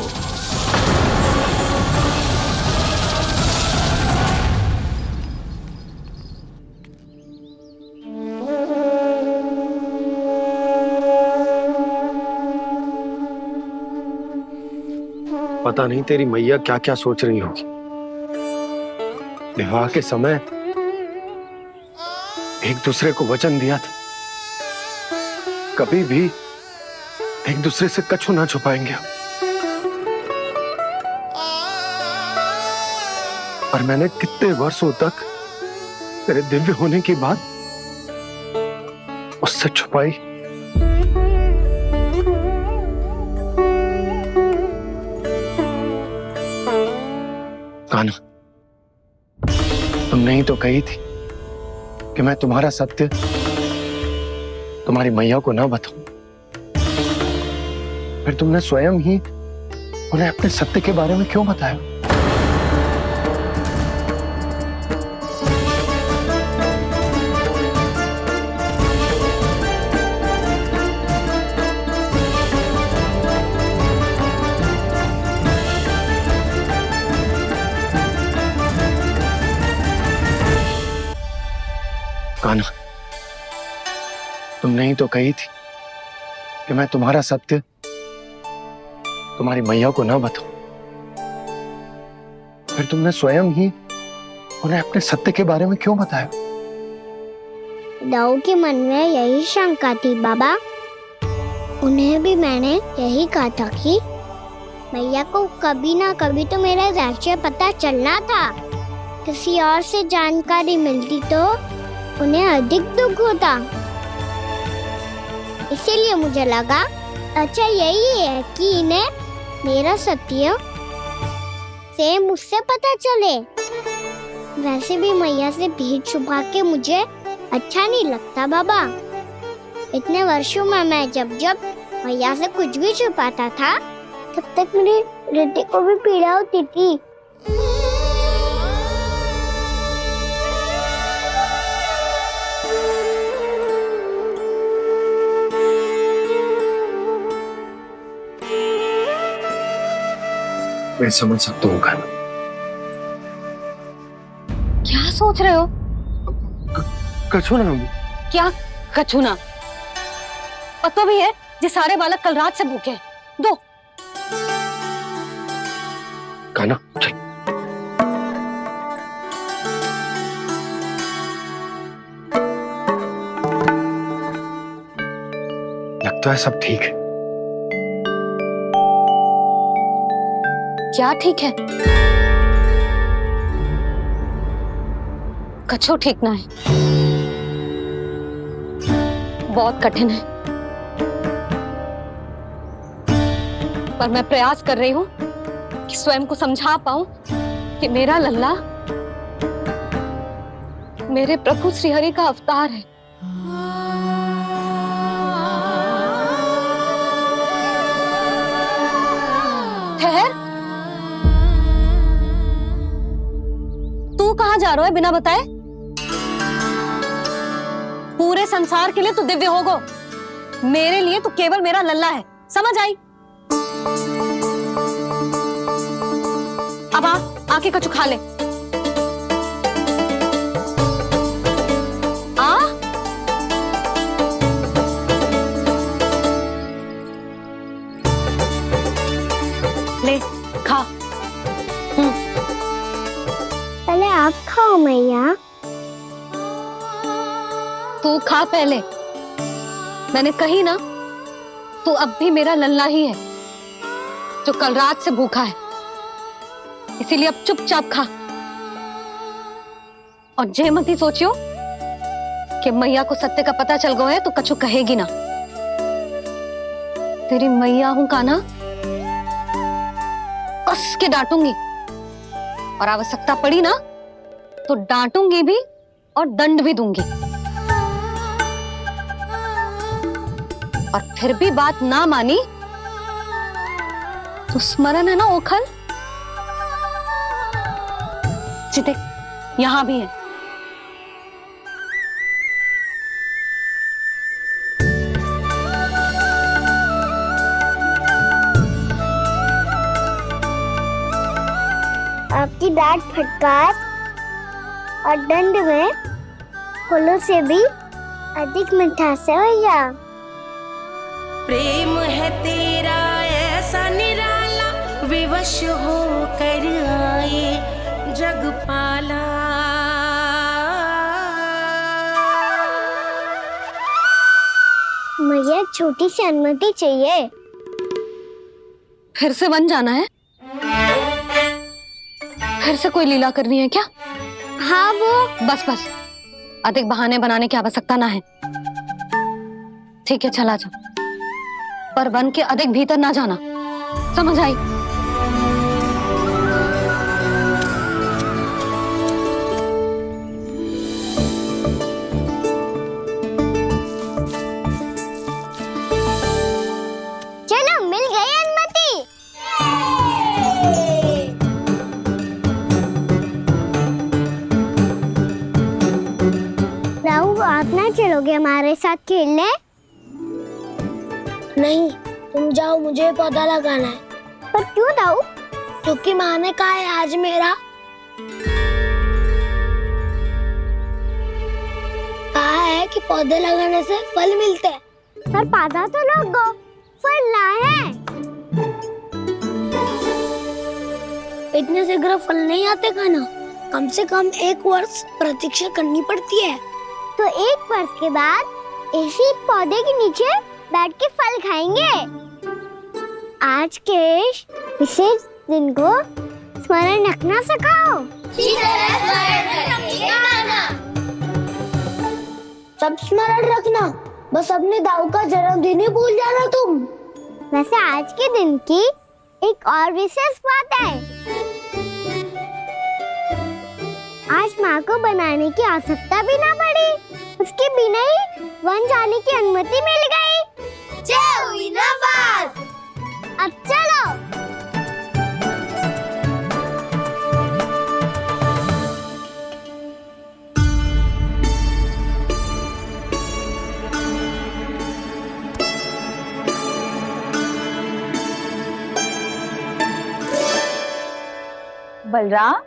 पता नहीं तेरी मैया क्या क्या सोच रही होगी। विवाह के समय एक दूसरे को वचन दिया था, कभी भी एक दूसरे से कछु ना छुपाएंगे। और मैंने कितने वर्षों तक तेरे दिव्य होने की बात उससे छुपाई। कान्हा, तुमने ही तो कही थी कि मैं तुम्हारा सत्य तुम्हारी मैया को ना बताऊं। फिर तुमने स्वयं ही उन्हें अपने सत्य के बारे में क्यों बताया? कान्हा, तुमने ही तो कही थी कि मैं तुम्हारा सत्य तुम्हारी मैया को ना बताऊं। फिर तुमने स्वयं ही उन्हें अपने सत्य के बारे में क्यों बताया? दाऊ के मन में यही शंका थी बाबा। उन्हें भी मैंने यही कहा था कि मैया को कभी ना कभी तो मेरा रहस्य पता चलना था। किसी और से जानकारी मिलती तो उन्हें अधिक दुख होता। इसीलिए मुझे लगा अच्छा यही है कि इन्हें मेरा सत्य से मुझसे पता चले। वैसे भी मैया से भेद छुपा के मुझे अच्छा नहीं लगता बाबा। इतने वर्षों में मैं जब जब मैया से कुछ भी छुपाता था तब तक मेरे हृदय को भी पीड़ा होती थी। मैं समझ सकता हूँ कान्हा। क्या सोच रहे हो? कछु ना। क्या कछु ना? पता भी है ये सारे बालक कल रात से भूखे हैं। दो। कान्हा चल। लगता है सब ठीक है। क्या ठीक है? कछु ठीक ना है। बहुत कठिन है, पर मैं प्रयास कर रही हूं कि स्वयं को समझा पाऊं कि मेरा लल्ला मेरे प्रभु श्रीहरि का अवतार है। ठहर, तू कहाँ जा रहा है बिना बताए? पूरे संसार के लिए तू दिव्य होगो, मेरे लिए तू केवल मेरा लल्ला है। समझ आई? अब आके कछु खा ले। ले खा। पहले आप खाओ मैया। तू खा पहले। मैंने कही ना, तू अब भी मेरा लल्ला ही है जो कल रात से भूखा है। इसीलिए अब चुपचाप खा। और जे मत ही सोचियो कि मैया को सत्य का पता चल गया है तो कछु कहेगी ना। तेरी मैया हूं कान्हा, कस के डांटूंगी और आवश्यकता पड़ी ना तो डांटूंगी भी और दंड भी दूंगी। और फिर भी बात ना मानी तो स्मरण है ना ओखल? देख, यहां भी है। आपकी डांट फटकार और दंड में फूलों से भी अधिक मिठास है भैया। प्रेम है तेरा ऐसा निराला, विवश हो कर आए जग पाला। छोटी सी अनुमति चाहिए। फिर से वन जाना है? फिर से कोई लीला करनी है क्या? हाँ वो। बस बस, अधिक बहाने बनाने की आवश्यकता ना है। ठीक है चला जा, पर वन के अधिक भीतर ना जाना, समझ आई? चलो मिल गई अनुमति। राहु, आप ना चलोगे हमारे साथ खेलने? नहीं, तुम जाओ, मुझे पौधा लगाना है। पर क्यों राहु? क्योंकि माँ ने कहा है आज मेरा कहा है कि पौधे लगाने से फल मिलते हैं। पर पौधा तो लगो, फल ना है। इतने शीघ्र फल नहीं आते खाना, कम से कम 1 वर्ष प्रतीक्षा करनी पड़ती है। तो 1 वर्ष के बाद इसी पौधे के नीचे बैठ के फल खाएंगे। आज के विशेष दिन को स्मरण रखना सिखाओ। सब स्मरण रखना, बस अपने दाऊ का जन्मदिन ही भूल जाना तुम। वैसे आज के दिन की एक और विशेष बात है। आज माँ को बनाने की आवश्यकता भी ना पड़ी, उसके बिना ही वन जाने की अनुमति मिल गई। जय हुई ना बात। अब चलो। बलराम,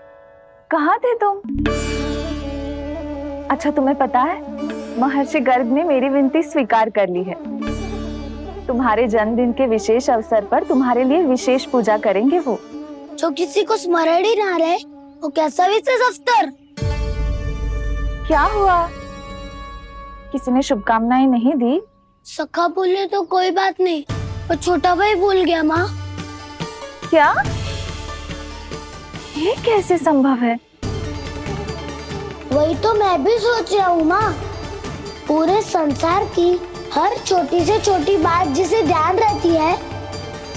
कहाँ थे तुम? अच्छा, तुम्हें पता है महर्षि गर्ग ने मेरी विनती स्वीकार कर ली है। तुम्हारे जन्मदिन के विशेष अवसर पर तुम्हारे लिए विशेष पूजा करेंगे वो। जो किसी को स्मरण ही ना रहे, वो कैसा विशेष अवसर? क्या हुआ? किसी ने शुभकामनाएं नहीं दी? सखा बोले तो कोई बात नहीं, पर छोटा भाई भूल गया माँ। क्या? ये कैसे संभव है? वही तो मैं भी सोच रहा हूँ माँ। पूरे संसार की हर छोटी से छोटी बात जिसे ध्यान रहती है,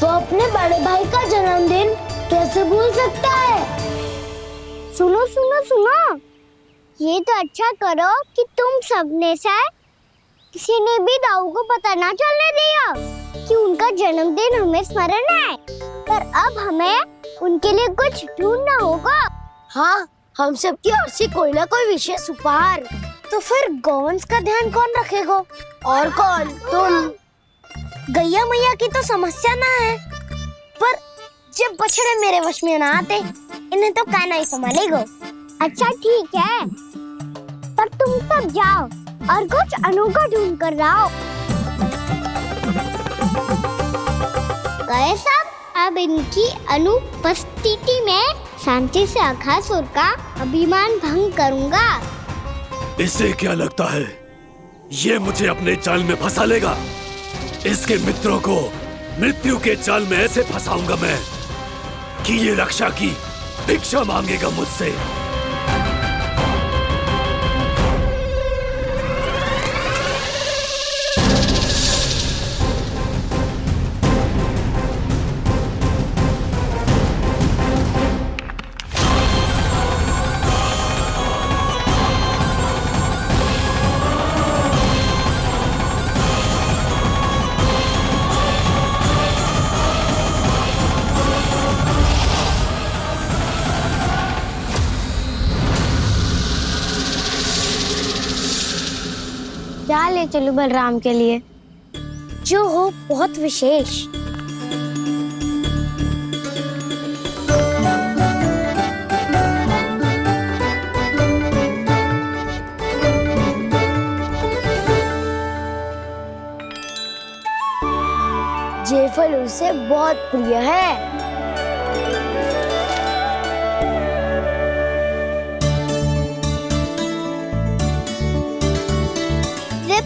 वो अपने बड़े भाई का जन्मदिन कैसे भूल सकता है? सुनो सुनो सुनो, ये तो अच्छा करो कि तुम सबने से किसी ने भी दाऊ को पता ना चलने दिया कि उनका जन्मदिन हमें स्मरण है। पर अब हमें उनके लिए कुछ ढूंढना होगा। हाँ, हम सबकी ओर से कोई ना कोई विशेष उपहार। तो फिर गोवंश का ध्यान कौन रखेगा? और कौन? तुम। गैया मैया की तो समस्या ना है, पर जब बछड़े मेरे वश में ना आते, इन्हें तो कान्हा ही संभालेगा। अच्छा ठीक है, पर तुम सब जाओ और कुछ अनोखा ढूंढ कर लाओ। गए सब? अब इनकी अनुपस्थिति में शांति से अघासुर का अभिमान भंग करूंगा। इसे क्या लगता है ये मुझे अपने जाल में फंसा लेगा? इसके मित्रों को मृत्यु के जाल में ऐसे फंसाऊंगा मैं कि ये रक्षा की भिक्षा मांगेगा मुझसे। क्या ले चलूं बलराम के लिए, जो हो बहुत विशेष? ये फल उसे बहुत प्रिय है।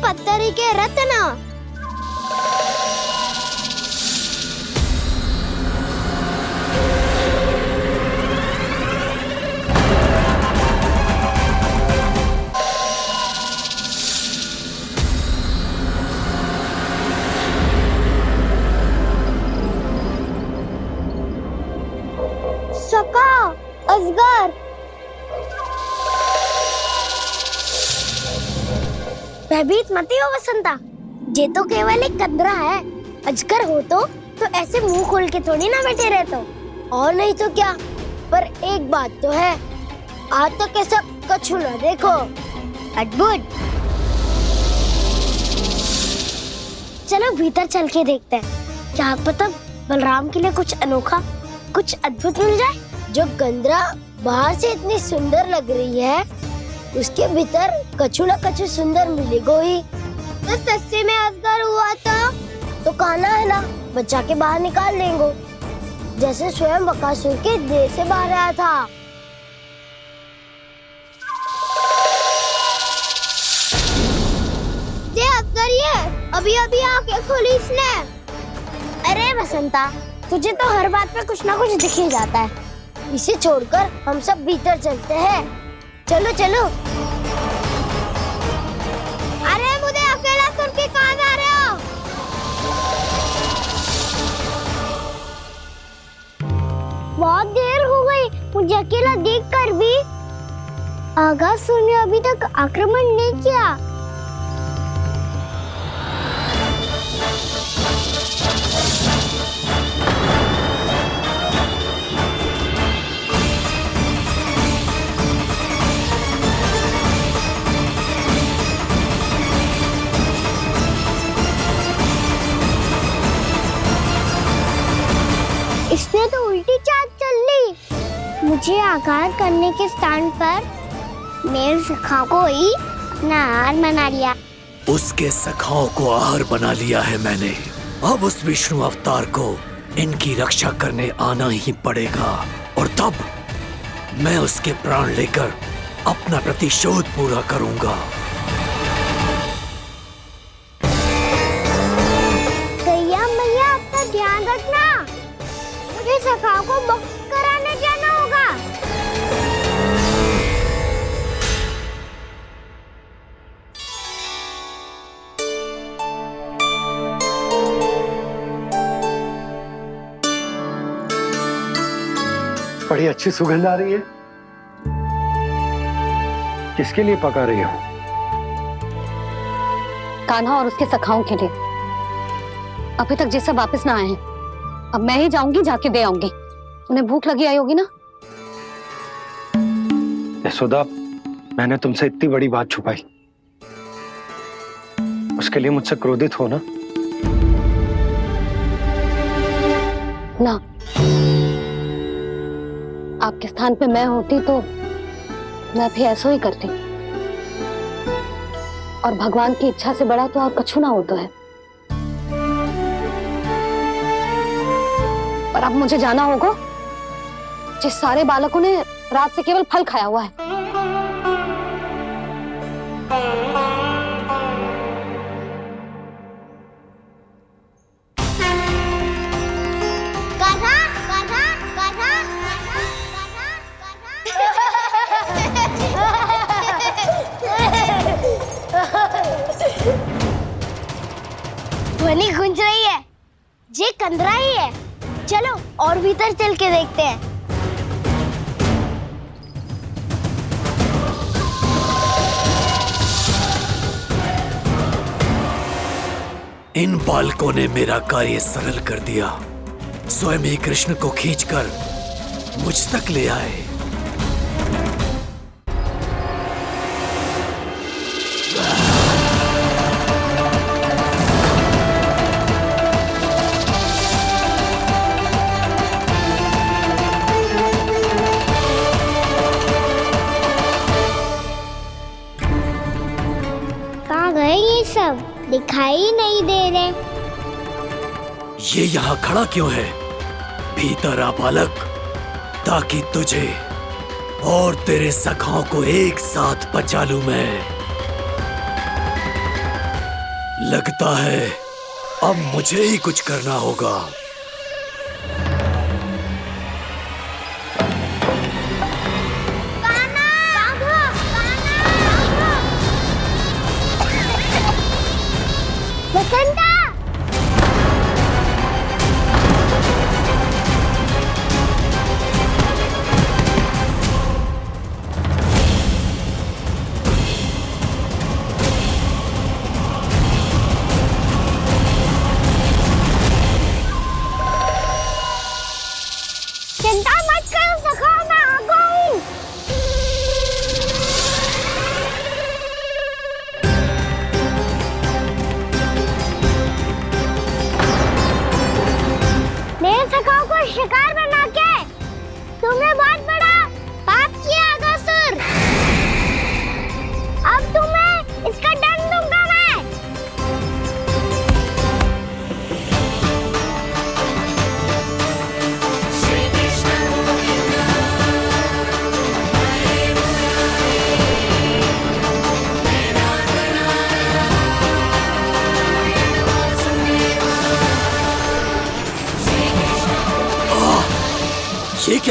पत्थरी के रत्न। अजगर। भयभीत मत हो वसंता, ये तो केवल एक कंदरा है। अजगर हो तो ऐसे मुंह खोल के थोड़ी ना बैठे रहते हो। और नहीं तो क्या, पर एक बात तो है, आज तक ऐसा कछु ना देखो। अद्भुत। चलो भीतर चल के देखते हैं, क्या पता बलराम के लिए कुछ अनोखा, कुछ अद्भुत मिल जाए। जो गंदरा बाहर से इतनी सुंदर लग रही है, उसके भीतर कछु न कछु सुंदर मिलेगा ही। तो सच्चे में अजगर हुआ तो काना है ना, बच्चा के बाहर निकाल लेंगे, जैसे स्वयं बकासुर के देह से बाहर आया था। ये अजगर ही है, अभी अभी आंखें खोली इसने। अरे वसंता, तुझे तो हर बात पे कुछ ना कुछ दिख ही जाता है। इसे छोड़कर हम सब भीतर चलते हैं। चलो चलो। अरे मुझे अकेला सुन के कहाँ जा रहे हो? बहुत देर हो गई मुझे अकेला देखकर भी। आगासुर ने अभी तक आक्रमण नहीं किया। इसने तो उल्टी चाल चल ली। मुझे आघात करने के स्थान पर मेरे सखा को ही अपना आहार बना लिया। उसके सखाओं को आहार बना लिया है मैंने। अब उस विष्णु अवतार को इनकी रक्षा करने आना ही पड़ेगा, और तब मैं उसके प्राण लेकर अपना प्रतिशोध पूरा करूंगा। गैया मैया, अपना ध्यान रखना। मुझे सखा को मुक्त कराने जाना होगा। बड़ी अच्छी सुगंध आ रही है। किसके लिए पका रही हो? कान्हा और उसके सखाओं के लिए। अभी तक जैसे वापस ना आए हैं, अब मैं ही जाऊंगी, जाके दे आऊंगी। उन्हें भूख लगी आई होगी ना। यशोदा, मैंने तुमसे इतनी बड़ी बात छुपाई, उसके लिए मुझसे क्रोधित हो ना? ना, आपके स्थान पे मैं होती तो मैं भी ऐसा ही करती। और भगवान की इच्छा से बड़ा तो और कछु ना होता है। पर अब मुझे जाना होगा। जिस सारे बालकों ने रात से केवल फल खाया हुआ है। कान्हा, कान्हा, कान्हा, ध्वनि गूंज रही है, ये कंदरा ही है। चलो और भीतर चल के देखते हैं। इन बालकों ने मेरा कार्य सरल कर दिया। स्वयं ही कृष्ण को खींचकर मुझ तक ले आए। कहाँ गए ये सब? दिखाई नहीं दे रहे। ये यहाँ खड़ा क्यों है? भीतर आ बालक, ताकि तुझे और तेरे सखाओं को एक साथ बचा लूं मैं। लगता है अब मुझे ही कुछ करना होगा। वसंता!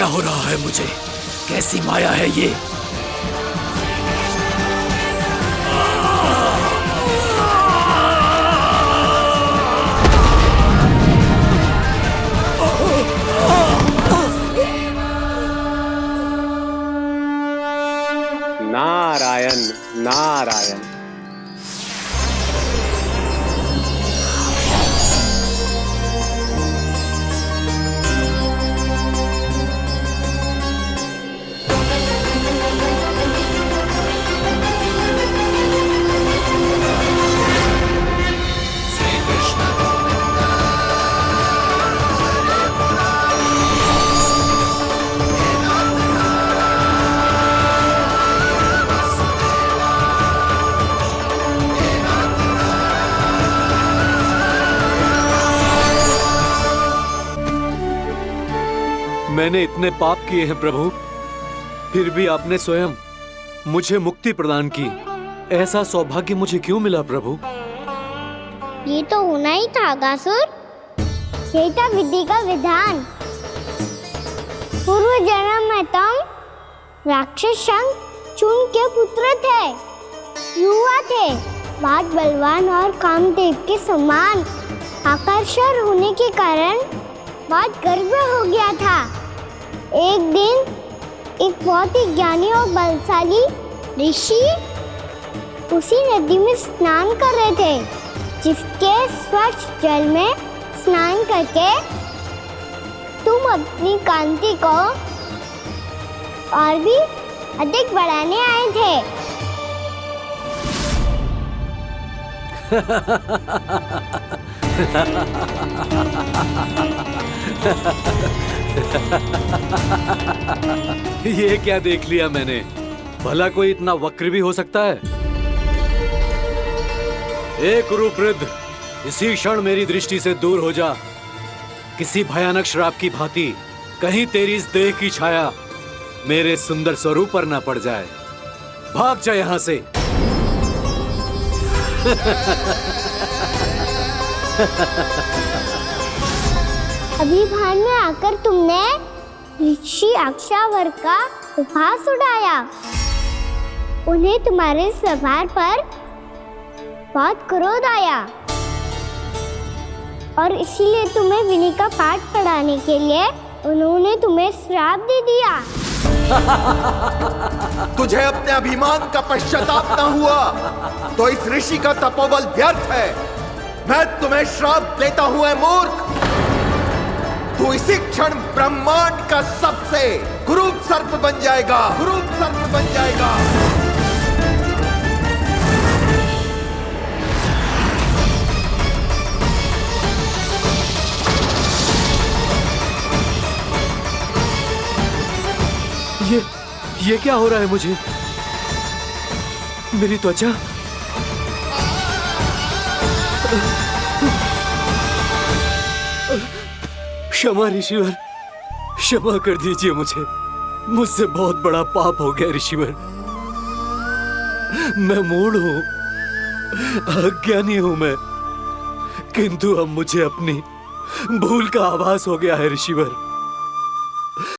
क्या हो रहा है मुझे? कैसी माया है ये? नारायण नारायण। मैंने इतने पाप किए हैं प्रभु, फिर भी आपने स्वयं मुझे मुक्ति प्रदान की। ऐसा सौभाग्य मुझे क्यों मिला प्रभु? ये तो होना ही था अगासुर। यही था विधि का विधान। पूर्व जन्म में तुम राक्षस शंखचूड़ के पुत्र थे, युवा थे, बहुत बलवान और कामदेव के समान आकर्षण होने के कारण बहुत गर्व हो गया था। एक दिन एक बहुत ही ज्ञानी और बलशाली ऋषि उसी नदी में स्नान कर रहे थे, जिसके स्वच्छ जल में स्नान करके तुम अपनी कांति को और भी अधिक बढ़ाने आए थे। ये क्या देख लिया मैंने? भला कोई इतना वक्र भी हो सकता है? एक कुरुवृद्ध, इसी क्षण मेरी दृष्टि से दूर हो जा। किसी भयानक श्राप की भांति कहीं तेरी इस देह की छाया मेरे सुंदर स्वरूप पर न पड़ जाए। भाग जा यहाँ से। अभी भान में आकर तुमने ऋषि अक्षावर का उपहास उड़ाया। उन्हें तुम्हारे व्यवहार पर बहुत क्रोध आया और इसीलिए तुम्हें विधि का पाठ पढ़ाने के लिए उन्होंने तुम्हें श्राप दे दिया। तुझे अपने अभिमान का पश्चाताप न हुआ तो इस ऋषि का तपोबल व्यर्थ है। मैं तुम्हें श्राप देता हूं ऐ मूर्ख। तू इसी क्षण ब्रह्मांड का सबसे कुरूप सर्प बन जाएगा, कुरूप सर्प बन जाएगा। ये क्या हो रहा है मुझे? मेरी त्वचा क्षमा ऋषिवर, क्षमा कर दीजिए मुझे। मुझसे बहुत बड़ा पाप हो गया ऋषिवर। मैं मूढ़ हूं, अज्ञानी हूं मैं, किंतु अब मुझे अपनी भूल का आभास हो गया है ऋषिवर।